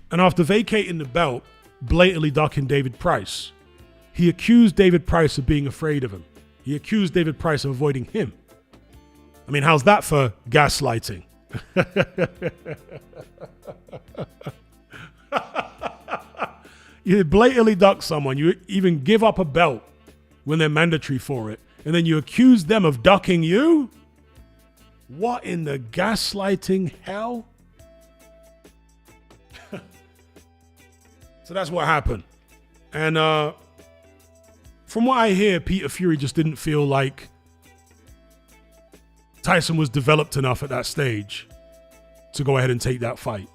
And after vacating the belt, blatantly ducking David Price, he accused David Price of being afraid of him. He accused David Price of avoiding him. I mean, how's that for gaslighting? You blatantly duck someone, you even give up a belt when they're mandatory for it, and then you accuse them of ducking you? What in the gaslighting hell? So that's what happened. And from what I hear, Peter Fury just didn't feel like Tyson was developed enough at that stage to go ahead and take that fight.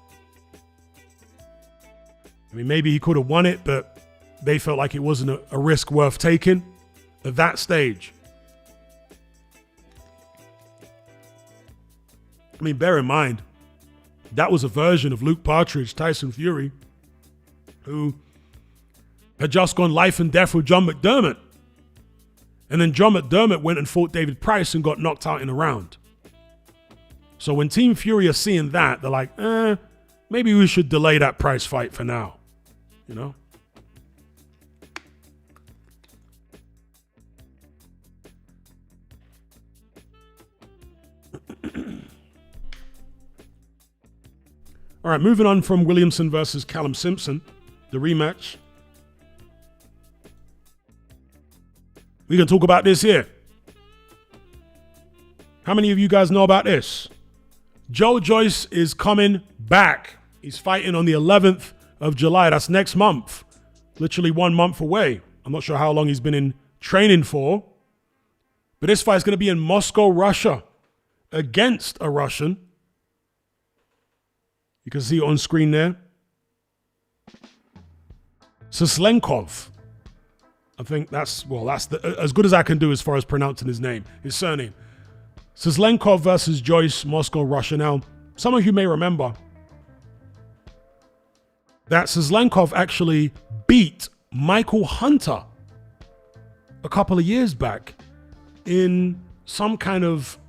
I mean, maybe he could have won it, but they felt like it wasn't a risk worth taking at that stage. I mean, bear in mind, that was a version of Luke Partridge, Tyson Fury, who had just gone life and death with John McDermott. And then John McDermott went and fought David Price and got knocked out in a round. So when Team Fury are seeing that, they're like, maybe we should delay that Price fight for now. You know? All right, moving on from Williamson versus Callum Simpson, the rematch. We can talk about this here. How many of you guys know about this? Joe Joyce is coming back. He's fighting on the 11th of July. That's next month. Literally 1 month away. I'm not sure how long he's been in training for. But this fight's going to be in Moscow, Russia, against a Russian. You can see it on screen there. Sislenkov. I think that's as good as I can do as far as pronouncing his name, his surname. Sislenkov versus Joyce, Moscow, Russia. Now, some of you may remember that Sislenkov actually beat Michael Hunter a couple of years back in some kind of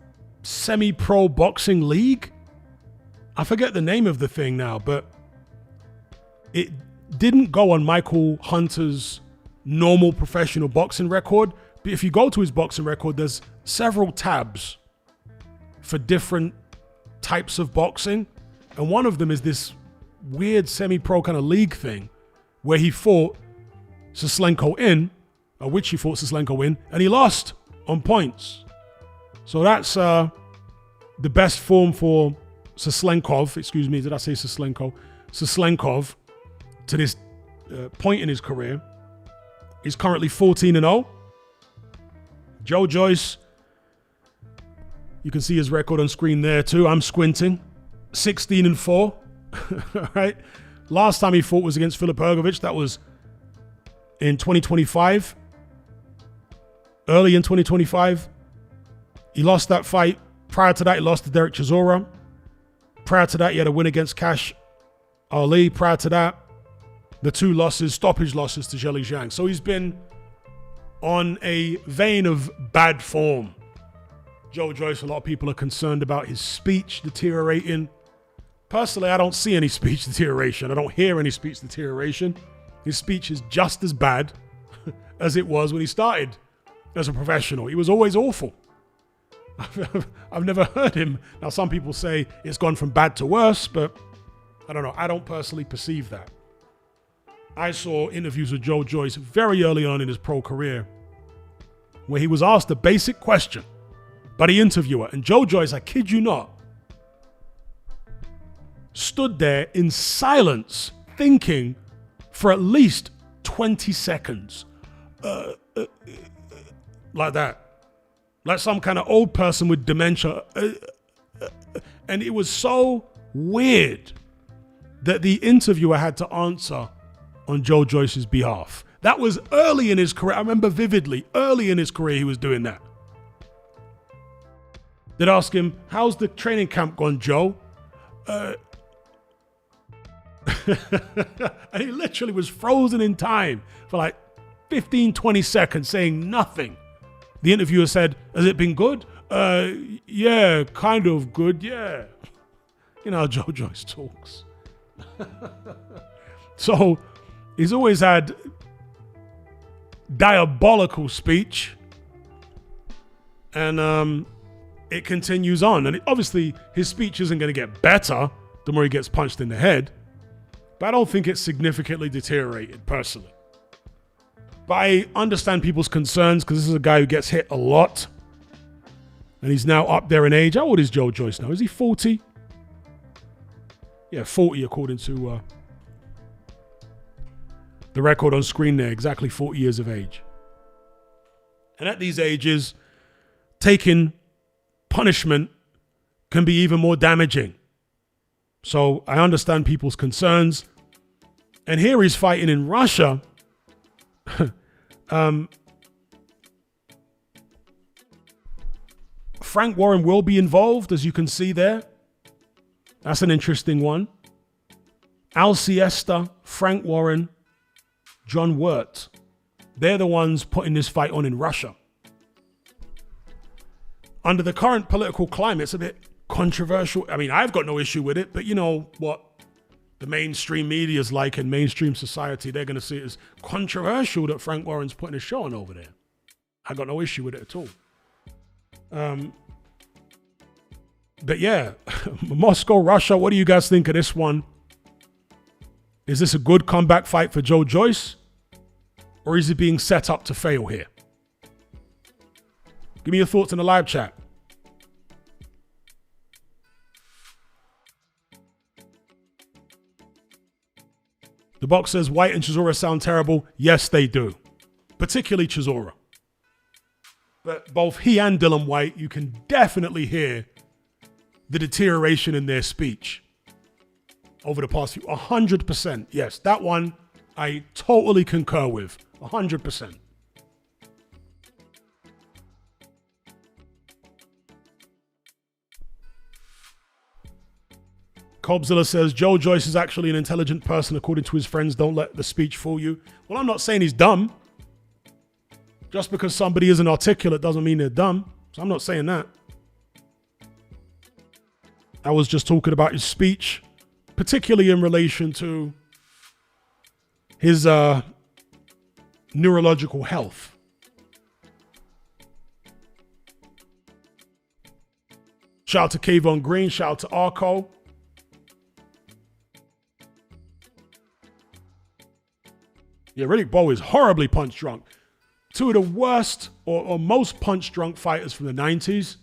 semi-pro boxing league. I forget the name of the thing now, but it didn't go on Michael Hunter's normal professional boxing record. But if you go to his boxing record, there's several tabs for different types of boxing. And one of them is this weird semi-pro kind of league thing where he fought Sislenko in, and he lost on points. So that's the best form for Sislenkov, excuse me, did I say Sislenko? Sislenkov, to this point in his career, is currently 14-0. Joe Joyce, you can see his record on screen there too. I'm squinting. 16-4. All right. Last time he fought was against Filip Hrgović. That was in 2025. Early in 2025. He lost that fight. Prior to that, he lost to Derek Chisora. Prior to that, he had a win against Cash Ali. Prior to that, the two stoppage losses to Zheli Zhang. So he's been on a vein of bad form. Joe Joyce, a lot of people are concerned about his speech deteriorating. Personally, I don't see any speech deterioration. I don't hear any speech deterioration. His speech is just as bad as it was when he started as a professional. He was always awful. I've never heard him. Now, some people say it's gone from bad to worse, but I don't know. I don't personally perceive that. I saw interviews with Joe Joyce very early on in his pro career where he was asked a basic question by the interviewer. And Joe Joyce, I kid you not, stood there in silence thinking for at least 20 seconds. Like that. Like some kind of old person with dementia. And it was so weird that the interviewer had to answer on Joe Joyce's behalf. That was early in his career. I remember vividly, early in his career, he was doing that. They'd ask him, how's the training camp gone, Joe? And he literally was frozen in time for like 15, 20 seconds saying nothing. The interviewer said, has it been good? Yeah, kind of good, yeah. You know how Joe Joyce talks. So he's always had diabolical speech, and it continues on. And obviously his speech isn't going to get better the more he gets punched in the head, but I don't think it's significantly deteriorated personally. But I understand people's concerns because this is a guy who gets hit a lot, and he's now up there in age. How old is Joe Joyce now? Is he 40? Yeah, 40 according to the record on screen there. Exactly 40 years of age. And at these ages, taking punishment can be even more damaging. So I understand people's concerns. And here he's fighting in Russia. Frank Warren will be involved, as you can see there. That's an interesting one. Al Siesta, Frank Warren, John Wirt. They're the ones putting this fight on in Russia. Under the current political climate, it's a bit controversial. I mean, I've got no issue with it, but you know what the mainstream media is like in mainstream society. They're going to see it as controversial that Frank Warren's putting a show on over there. I got no issue with it at all. But yeah, Moscow, Russia, what do you guys think of this one? Is this a good comeback fight for Joe Joyce? Or is he being set up to fail here? Give me your thoughts in the live chat. The box says White and Chisora sound terrible. Yes, they do. Particularly Chisora. But both he and Dylan White, you can definitely hear the deterioration in their speech over the past few. 100%. Yes, that one I totally concur with. 100%. Cobzilla says, Joe Joyce is actually an intelligent person according to his friends. Don't let the speech fool you. Well, I'm not saying he's dumb. Just because somebody isn't articulate doesn't mean they're dumb. So I'm not saying that. I was just talking about his speech, particularly in relation to his neurological health. Shout out to Kayvon Green. Shout out to Arco. Yeah, Riddick Bowe is horribly punch drunk. Two of the worst or most punch drunk fighters from the 90s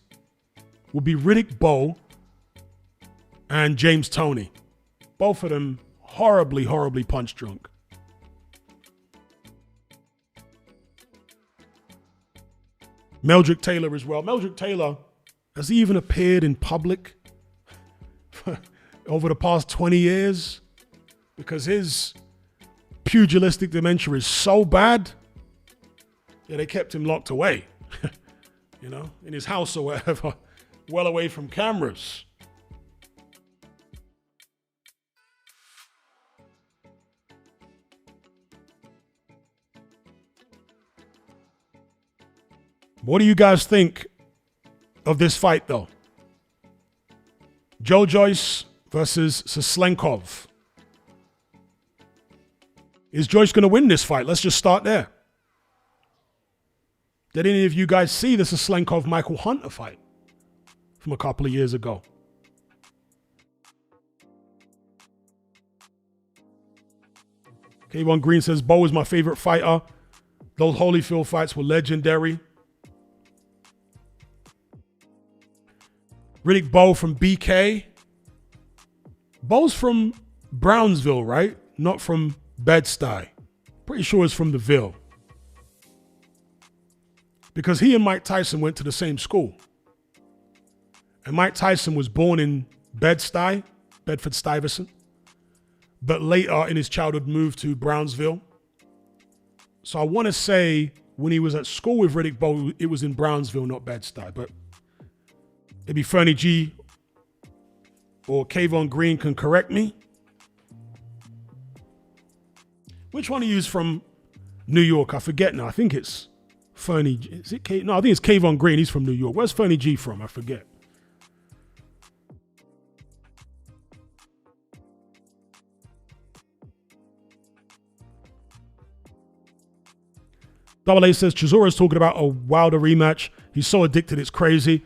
would be Riddick Bowe and James Toney. Both of them horribly, horribly punch drunk. Meldrick Taylor as well. Meldrick Taylor, has he even appeared in public over the past 20 years? Because his pugilistic dementia is so bad, yeah, they kept him locked away, you know, in his house or wherever, well away from cameras. What do you guys think of this fight, though? Joe Joyce versus Soslenkov. Is Joyce going to win this fight? Let's just start there. Did any of you guys see the Soslenkov-Michael Hunter fight from a couple of years ago? K1 Green says, Bo is my favorite fighter. Those Holyfield fights were legendary. Riddick Bowe from BK. Bowe's from Brownsville, right? Not from Bed-Stuy. Pretty sure it's from the Ville. Because he and Mike Tyson went to the same school. And Mike Tyson was born in Bed-Stuy, Bedford-Stuyvesant, but later in his childhood moved to Brownsville. So I want to say when he was at school with Riddick Bowe, it was in Brownsville, not Bed-Stuy. But it'd be Fernie G or Kayvon Green can correct me. Which one of you is from New York? I forget now. I think it's Fernie G. Is it K? No, I think it's Kayvon Green. He's from New York. Where's Fernie G from? I forget. Double A says Chisora's talking about a Wilder rematch. He's so addicted, it's crazy.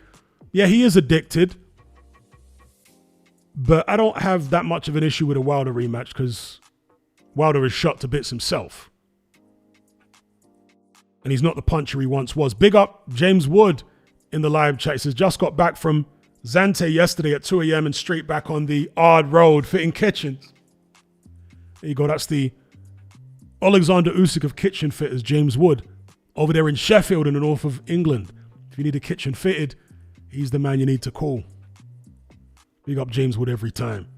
Yeah, he is addicted. But I don't have that much of an issue with a Wilder rematch because Wilder is shot to bits himself. And he's not the puncher he once was. Big up James Wood in the live chat. He says, just got back from Zante yesterday at 2 a.m. and straight back on the Ard Road fitting kitchens. There you go. That's the Alexander Usyk of kitchen fitters, James Wood, over there in Sheffield in the north of England. If you need a kitchen fitted, he's the man you need to call. Big up James Wood every time.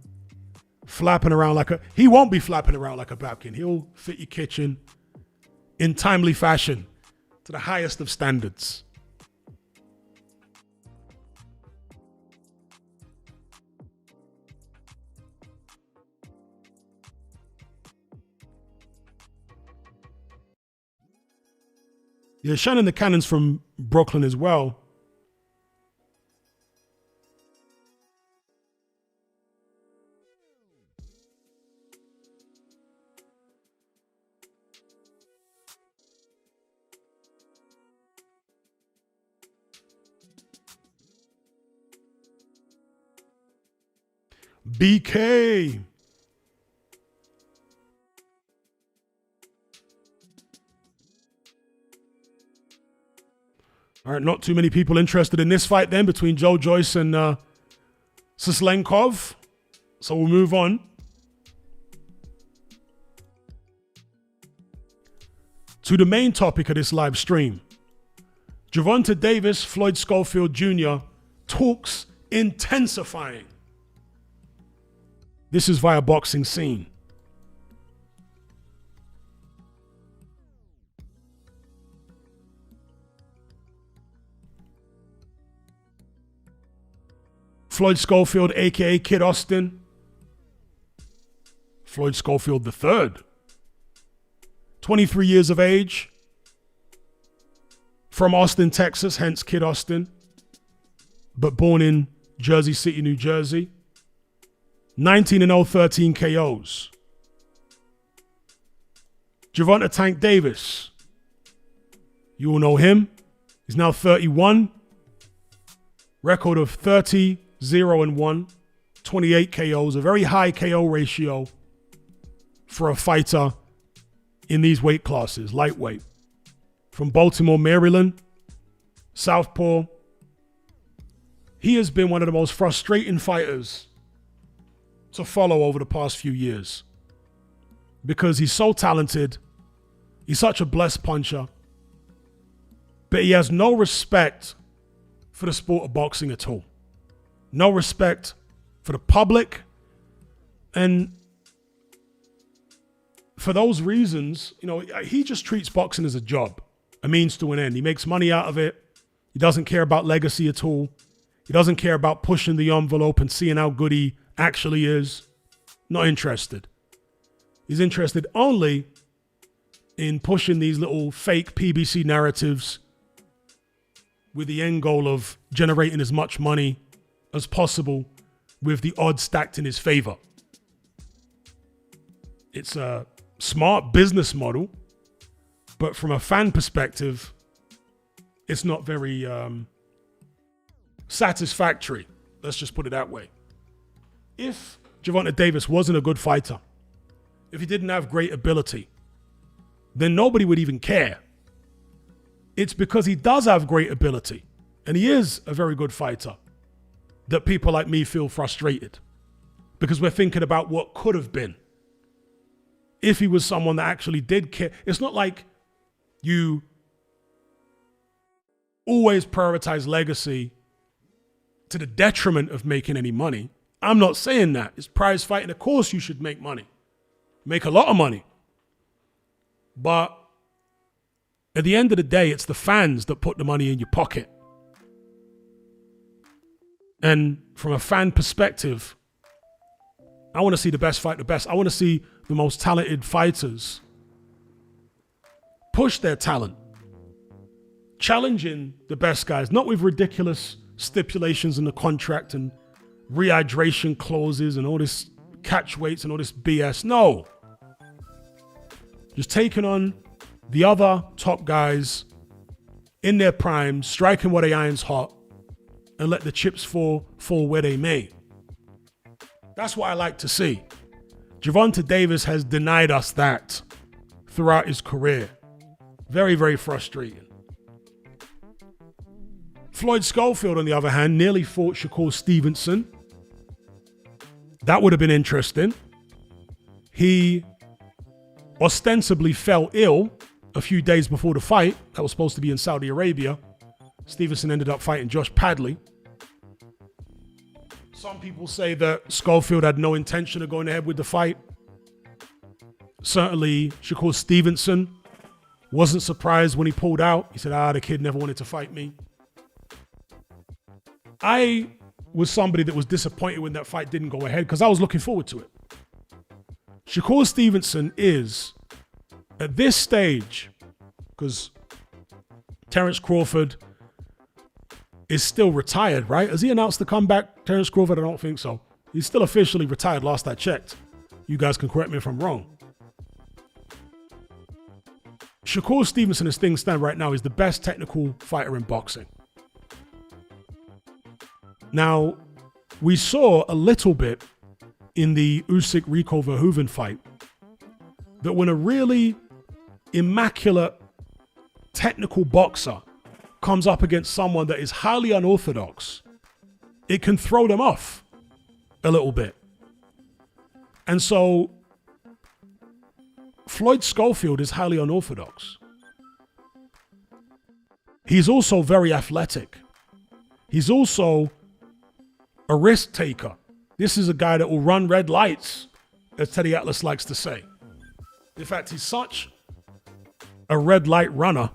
Flapping around he won't be flapping around like a babkin. He'll fit your kitchen in timely fashion to the highest of standards. Yeah, Shannon the Cannon's from Brooklyn as well. BK. All right, not too many people interested in this fight then between Joe Joyce and Sislenkov. So we'll move on. To the main topic of this live stream. Gervonta Davis, Floyd Schofield Jr. talks intensifying. This is via Boxing Scene. Floyd Schofield, a.k.a. Kid Austin. Floyd Schofield III. 23 years of age. From Austin, Texas, hence Kid Austin. But born in Jersey City, New Jersey. 19-0, 13 KOs. Gervonta Tank Davis. You all know him. He's now 31. Record of 30-0-1. 28 KOs. A very high KO ratio for a fighter in these weight classes. Lightweight. From Baltimore, Maryland. Southpaw. He has been one of the most frustrating fighters to follow over the past few years because he's so talented. He's such a blessed puncher, but he has no respect for the sport of boxing at all. No respect for the public. And for those reasons, he just treats boxing as a job, a means to an end. He makes money out of it. He doesn't care about legacy at all. He doesn't care about pushing the envelope and seeing how good he actually is. Not interested. He's interested only in pushing these little fake PBC narratives with the end goal of generating as much money as possible with the odds stacked in his favor. It's a smart business model, but from a fan perspective, it's not very satisfactory. Let's just put it that way. If Gervonta Davis wasn't a good fighter, if he didn't have great ability, then nobody would even care. It's because he does have great ability, and he is a very good fighter, that people like me feel frustrated. Because we're thinking about what could have been if he was someone that actually did care. It's not like you always prioritize legacy to the detriment of making any money. I'm not saying that. It's prize fighting. Of course you should make money. Make a lot of money. But at the end of the day, it's the fans that put the money in your pocket. And from a fan perspective, I want to see the best fight the best. I want to see the most talented fighters push their talent, challenging the best guys, not with ridiculous stipulations in the contract and rehydration clauses and all this catch weights and all this BS. No. Just taking on the other top guys in their prime, striking while the iron's hot, and let the chips fall where they may. That's what I like to see. Gervonta Davis has denied us that throughout his career. Very, very frustrating. Floyd Schofield, on the other hand, nearly fought Shakur Stevenson. That would have been interesting. He ostensibly fell ill a few days before the fight that was supposed to be in Saudi Arabia. Stevenson ended up fighting Josh Padley. Some people say that Schofield had no intention of going ahead with the fight. Certainly, Shakur Stevenson wasn't surprised when he pulled out. He said, the kid never wanted to fight me. I was somebody that was disappointed when that fight didn't go ahead because I was looking forward to it. Shakur Stevenson is, at this stage, because Terence Crawford is still retired, right? Has he announced the comeback, Terence Crawford? I don't think so. He's still officially retired, last I checked. You guys can correct me if I'm wrong. Shakur Stevenson, as things stand right now, is the best technical fighter in boxing. Now, we saw a little bit in the Usyk-Rico Verhoeven fight that when a really immaculate technical boxer comes up against someone that is highly unorthodox, it can throw them off a little bit. And so Floyd Schofield is highly unorthodox. He's also very athletic. He's also a risk taker. This is a guy that will run red lights, as Teddy Atlas likes to say. In fact, he's such a red light runner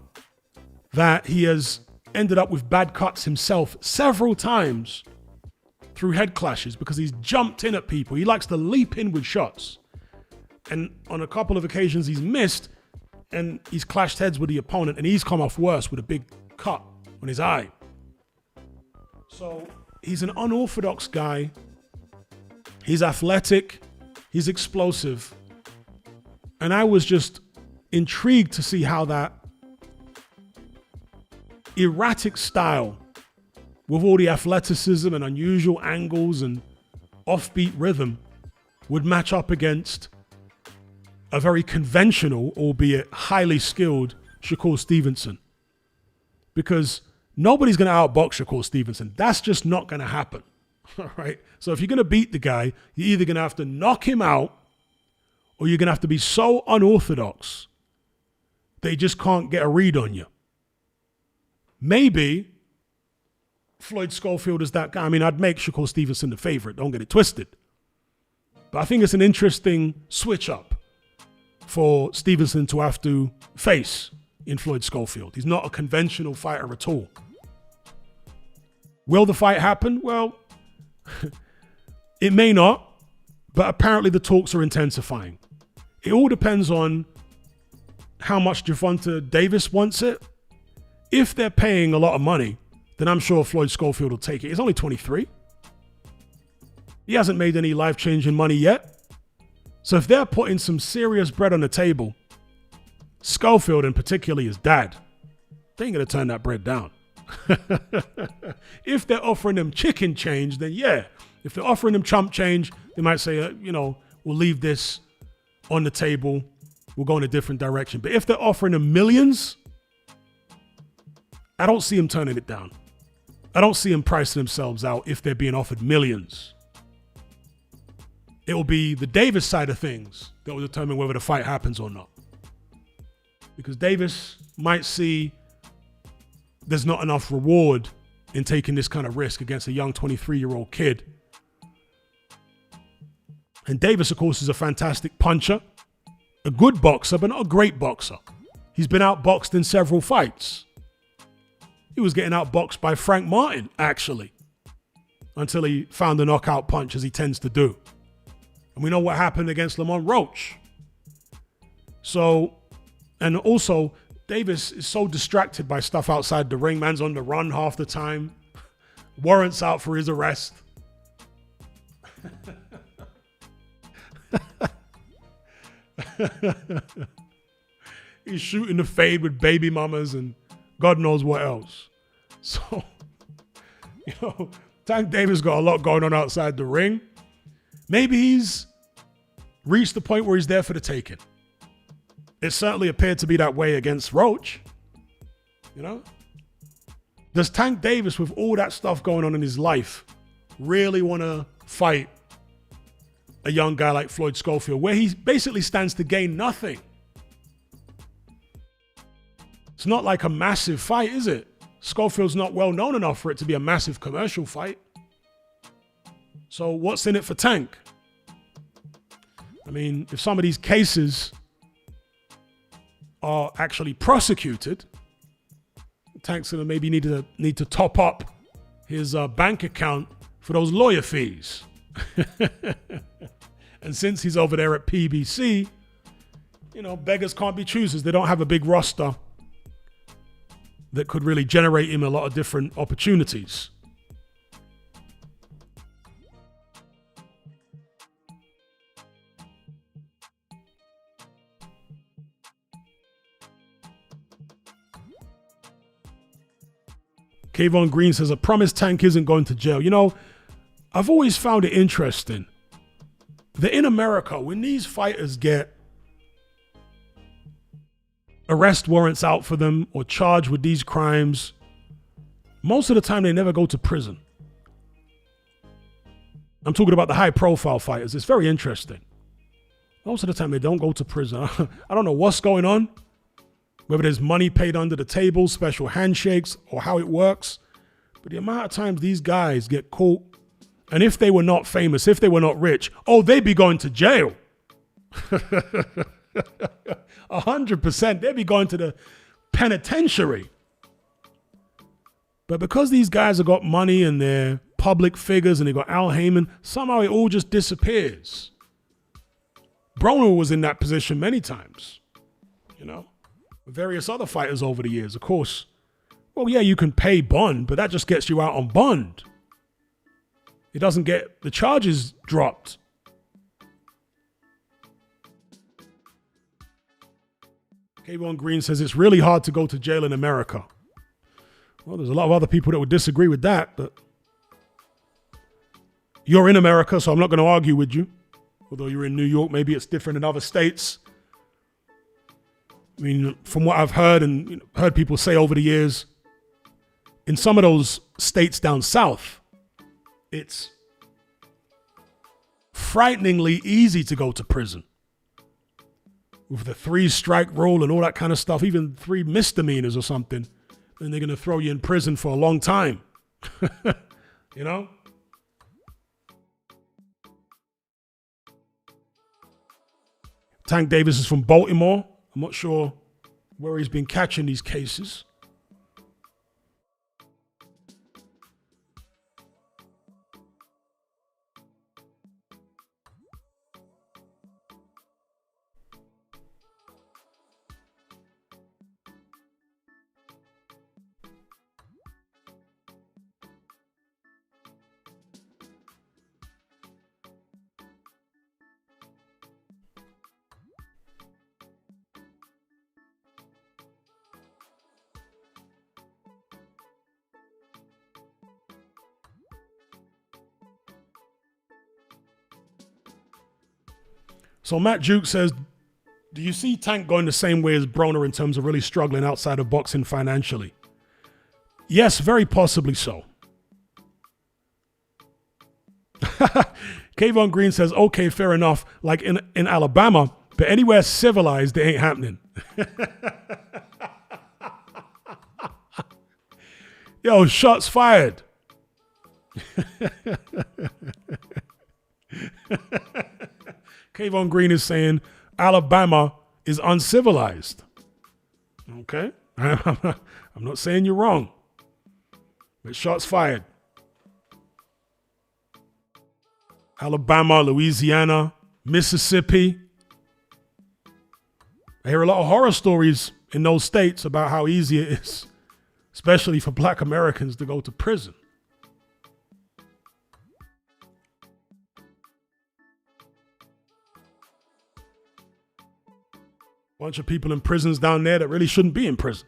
that he has ended up with bad cuts himself several times through head clashes because he's jumped in at people. He likes to leap in with shots. And on a couple of occasions he's missed and he's clashed heads with the opponent and he's come off worse with a big cut on his eye. So he's an unorthodox guy. He's athletic. He's explosive. And I was just intrigued to see how that erratic style with all the athleticism and unusual angles and offbeat rhythm would match up against a very conventional, albeit highly skilled, Shakur Stevenson. Because nobody's going to outbox Shakur Stevenson. That's just not going to happen. All right. So if you're going to beat the guy, you're either going to have to knock him out or you're going to have to be so unorthodox that he just can't get a read on you. Maybe Floyd Schofield is that guy. I mean, I'd make Shakur Stevenson the favorite. Don't get it twisted. But I think it's an interesting switch up for Stevenson to have to face in Floyd Schofield. He's not a conventional fighter at all. Will the fight happen? Well, it may not, but apparently the talks are intensifying. It all depends on how much Gervonta Davis wants it. If they're paying a lot of money, then I'm sure Floyd Schofield will take it. He's only 23. He hasn't made any life-changing money yet. So if they're putting some serious bread on the table, Schofield and particularly his dad, they ain't going to turn that bread down. If they're offering them chicken change, then yeah. If they're offering them chump change, they might say, we'll leave this on the table. We'll go in a different direction. But if they're offering them millions, I don't see them turning it down. I don't see them pricing themselves out if they're being offered millions. it will be the Davis side of things that will determine whether the fight happens or not. Because Davis might see there's not enough reward in taking this kind of risk against a young 23-year-old kid. And Davis, of course, is a fantastic puncher, a good boxer, but not a great boxer. He's been outboxed in several fights. He was getting outboxed by Frank Martin, actually, until he found the knockout punch, as he tends to do. And we know what happened against Lamont Roach. So, and also, Davis is so distracted by stuff outside the ring. Man's on the run half the time. Warrants out for his arrest. He's shooting the fade with baby mamas and God knows what else. So, Tank Davis got a lot going on outside the ring. Maybe he's reached the point where he's there for the taking. It certainly appeared to be that way against Roach. Does Tank Davis, with all that stuff going on in his life, really want to fight a young guy like Floyd Schofield, where he basically stands to gain nothing? It's not like a massive fight, is it? Schofield's not well known enough for it to be a massive commercial fight. So what's in it for Tank? I mean, if some of these cases are actually prosecuted, Tank's gonna maybe need to top up his bank account for those lawyer fees. And since he's over there at PBC, beggars can't be choosers. They don't have a big roster that could really generate him a lot of different opportunities. Kayvon Green says, I promise Tank isn't going to jail. I've always found it interesting that in America, when these fighters get arrest warrants out for them or charged with these crimes, most of the time they never go to prison. I'm talking about the high profile fighters. It's very interesting. Most of the time they don't go to prison. I don't know what's going on, whether there's money paid under the table, special handshakes, or how it works. But the amount of times these guys get caught, and if they were not famous, if they were not rich, they'd be going to jail. 100%. They'd be going to the penitentiary. But because these guys have got money and they're public figures and they got Al Heyman, somehow it all just disappears. Broner was in that position many times. Various other fighters over the years, of course. Well, yeah, you can pay bond, but that just gets you out on bond. It doesn't get the charges dropped. Kayvon Green says it's really hard to go to jail in America. Well, there's a lot of other people that would disagree with that, but you're in America, so I'm not going to argue with you. Although you're in New York, maybe it's different in other states. I mean, from what I've heard and heard people say over the years, in some of those states down south, it's frighteningly easy to go to prison. With the 3-strike rule and all that kind of stuff, even 3 misdemeanors or something, then they're going to throw you in prison for a long time. Tank Davis is from Baltimore. I'm not sure where he's been catching these cases. So Matt Duke says, do you see Tank going the same way as Broner in terms of really struggling outside of boxing financially? Yes, very possibly so. Kayvon Green says, okay, fair enough. Like in Alabama, but anywhere civilized, it ain't happening. Yo, shots fired. Kayvon Green is saying Alabama is uncivilized. Okay. I'm not saying you're wrong, but shots fired. Alabama, Louisiana, Mississippi. I hear a lot of horror stories in those states about how easy it is, especially for black Americans, to go to prison. Bunch of people in prisons down there that really shouldn't be in prison.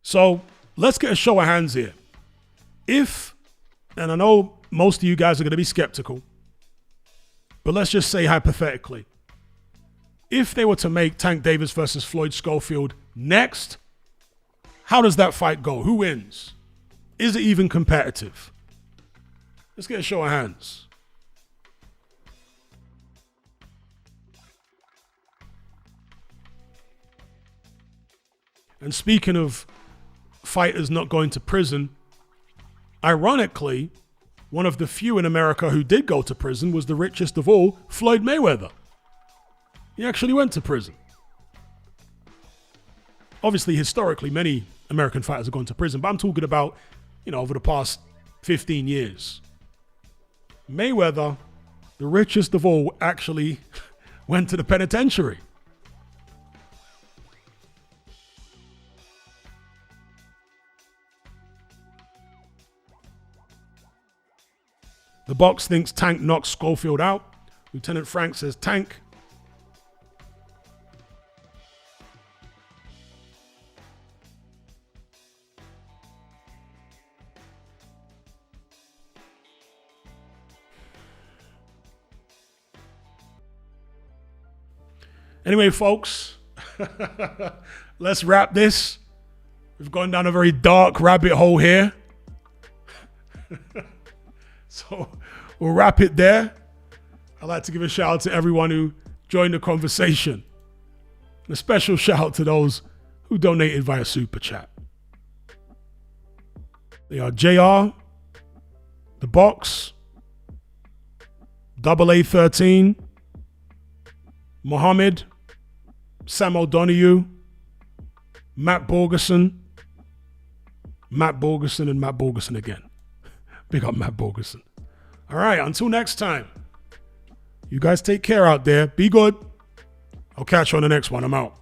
So let's get a show of hands here. If, and I know most of you guys are going to be skeptical, but let's just say hypothetically, if they were to make Tank Davis versus Floyd Schofield next, how does that fight go? Who wins? Is it even competitive? Let's get a show of hands. And speaking of fighters not going to prison, ironically, one of the few in America who did go to prison was the richest of all, Floyd Mayweather. He actually went to prison. Obviously, historically, many American fighters have gone to prison, but I'm talking about, over the past 15 years. Mayweather, the richest of all, actually went to the penitentiary. The box thinks Tank knocks Schofield out. Lieutenant Frank says Tank. Anyway, folks, let's wrap this. We've gone down a very dark rabbit hole here. So we'll wrap it there. I'd like to give a shout out to everyone who joined the conversation. And a special shout out to those who donated via Super Chat. They are JR, The Box, AA13, Mohammed, Sam O'Donoghue, Matt Borgerson, and Matt Borgerson again. Big up Matt Borgerson. All right, until next time. You guys take care out there. Be good. I'll catch you on the next one. I'm out.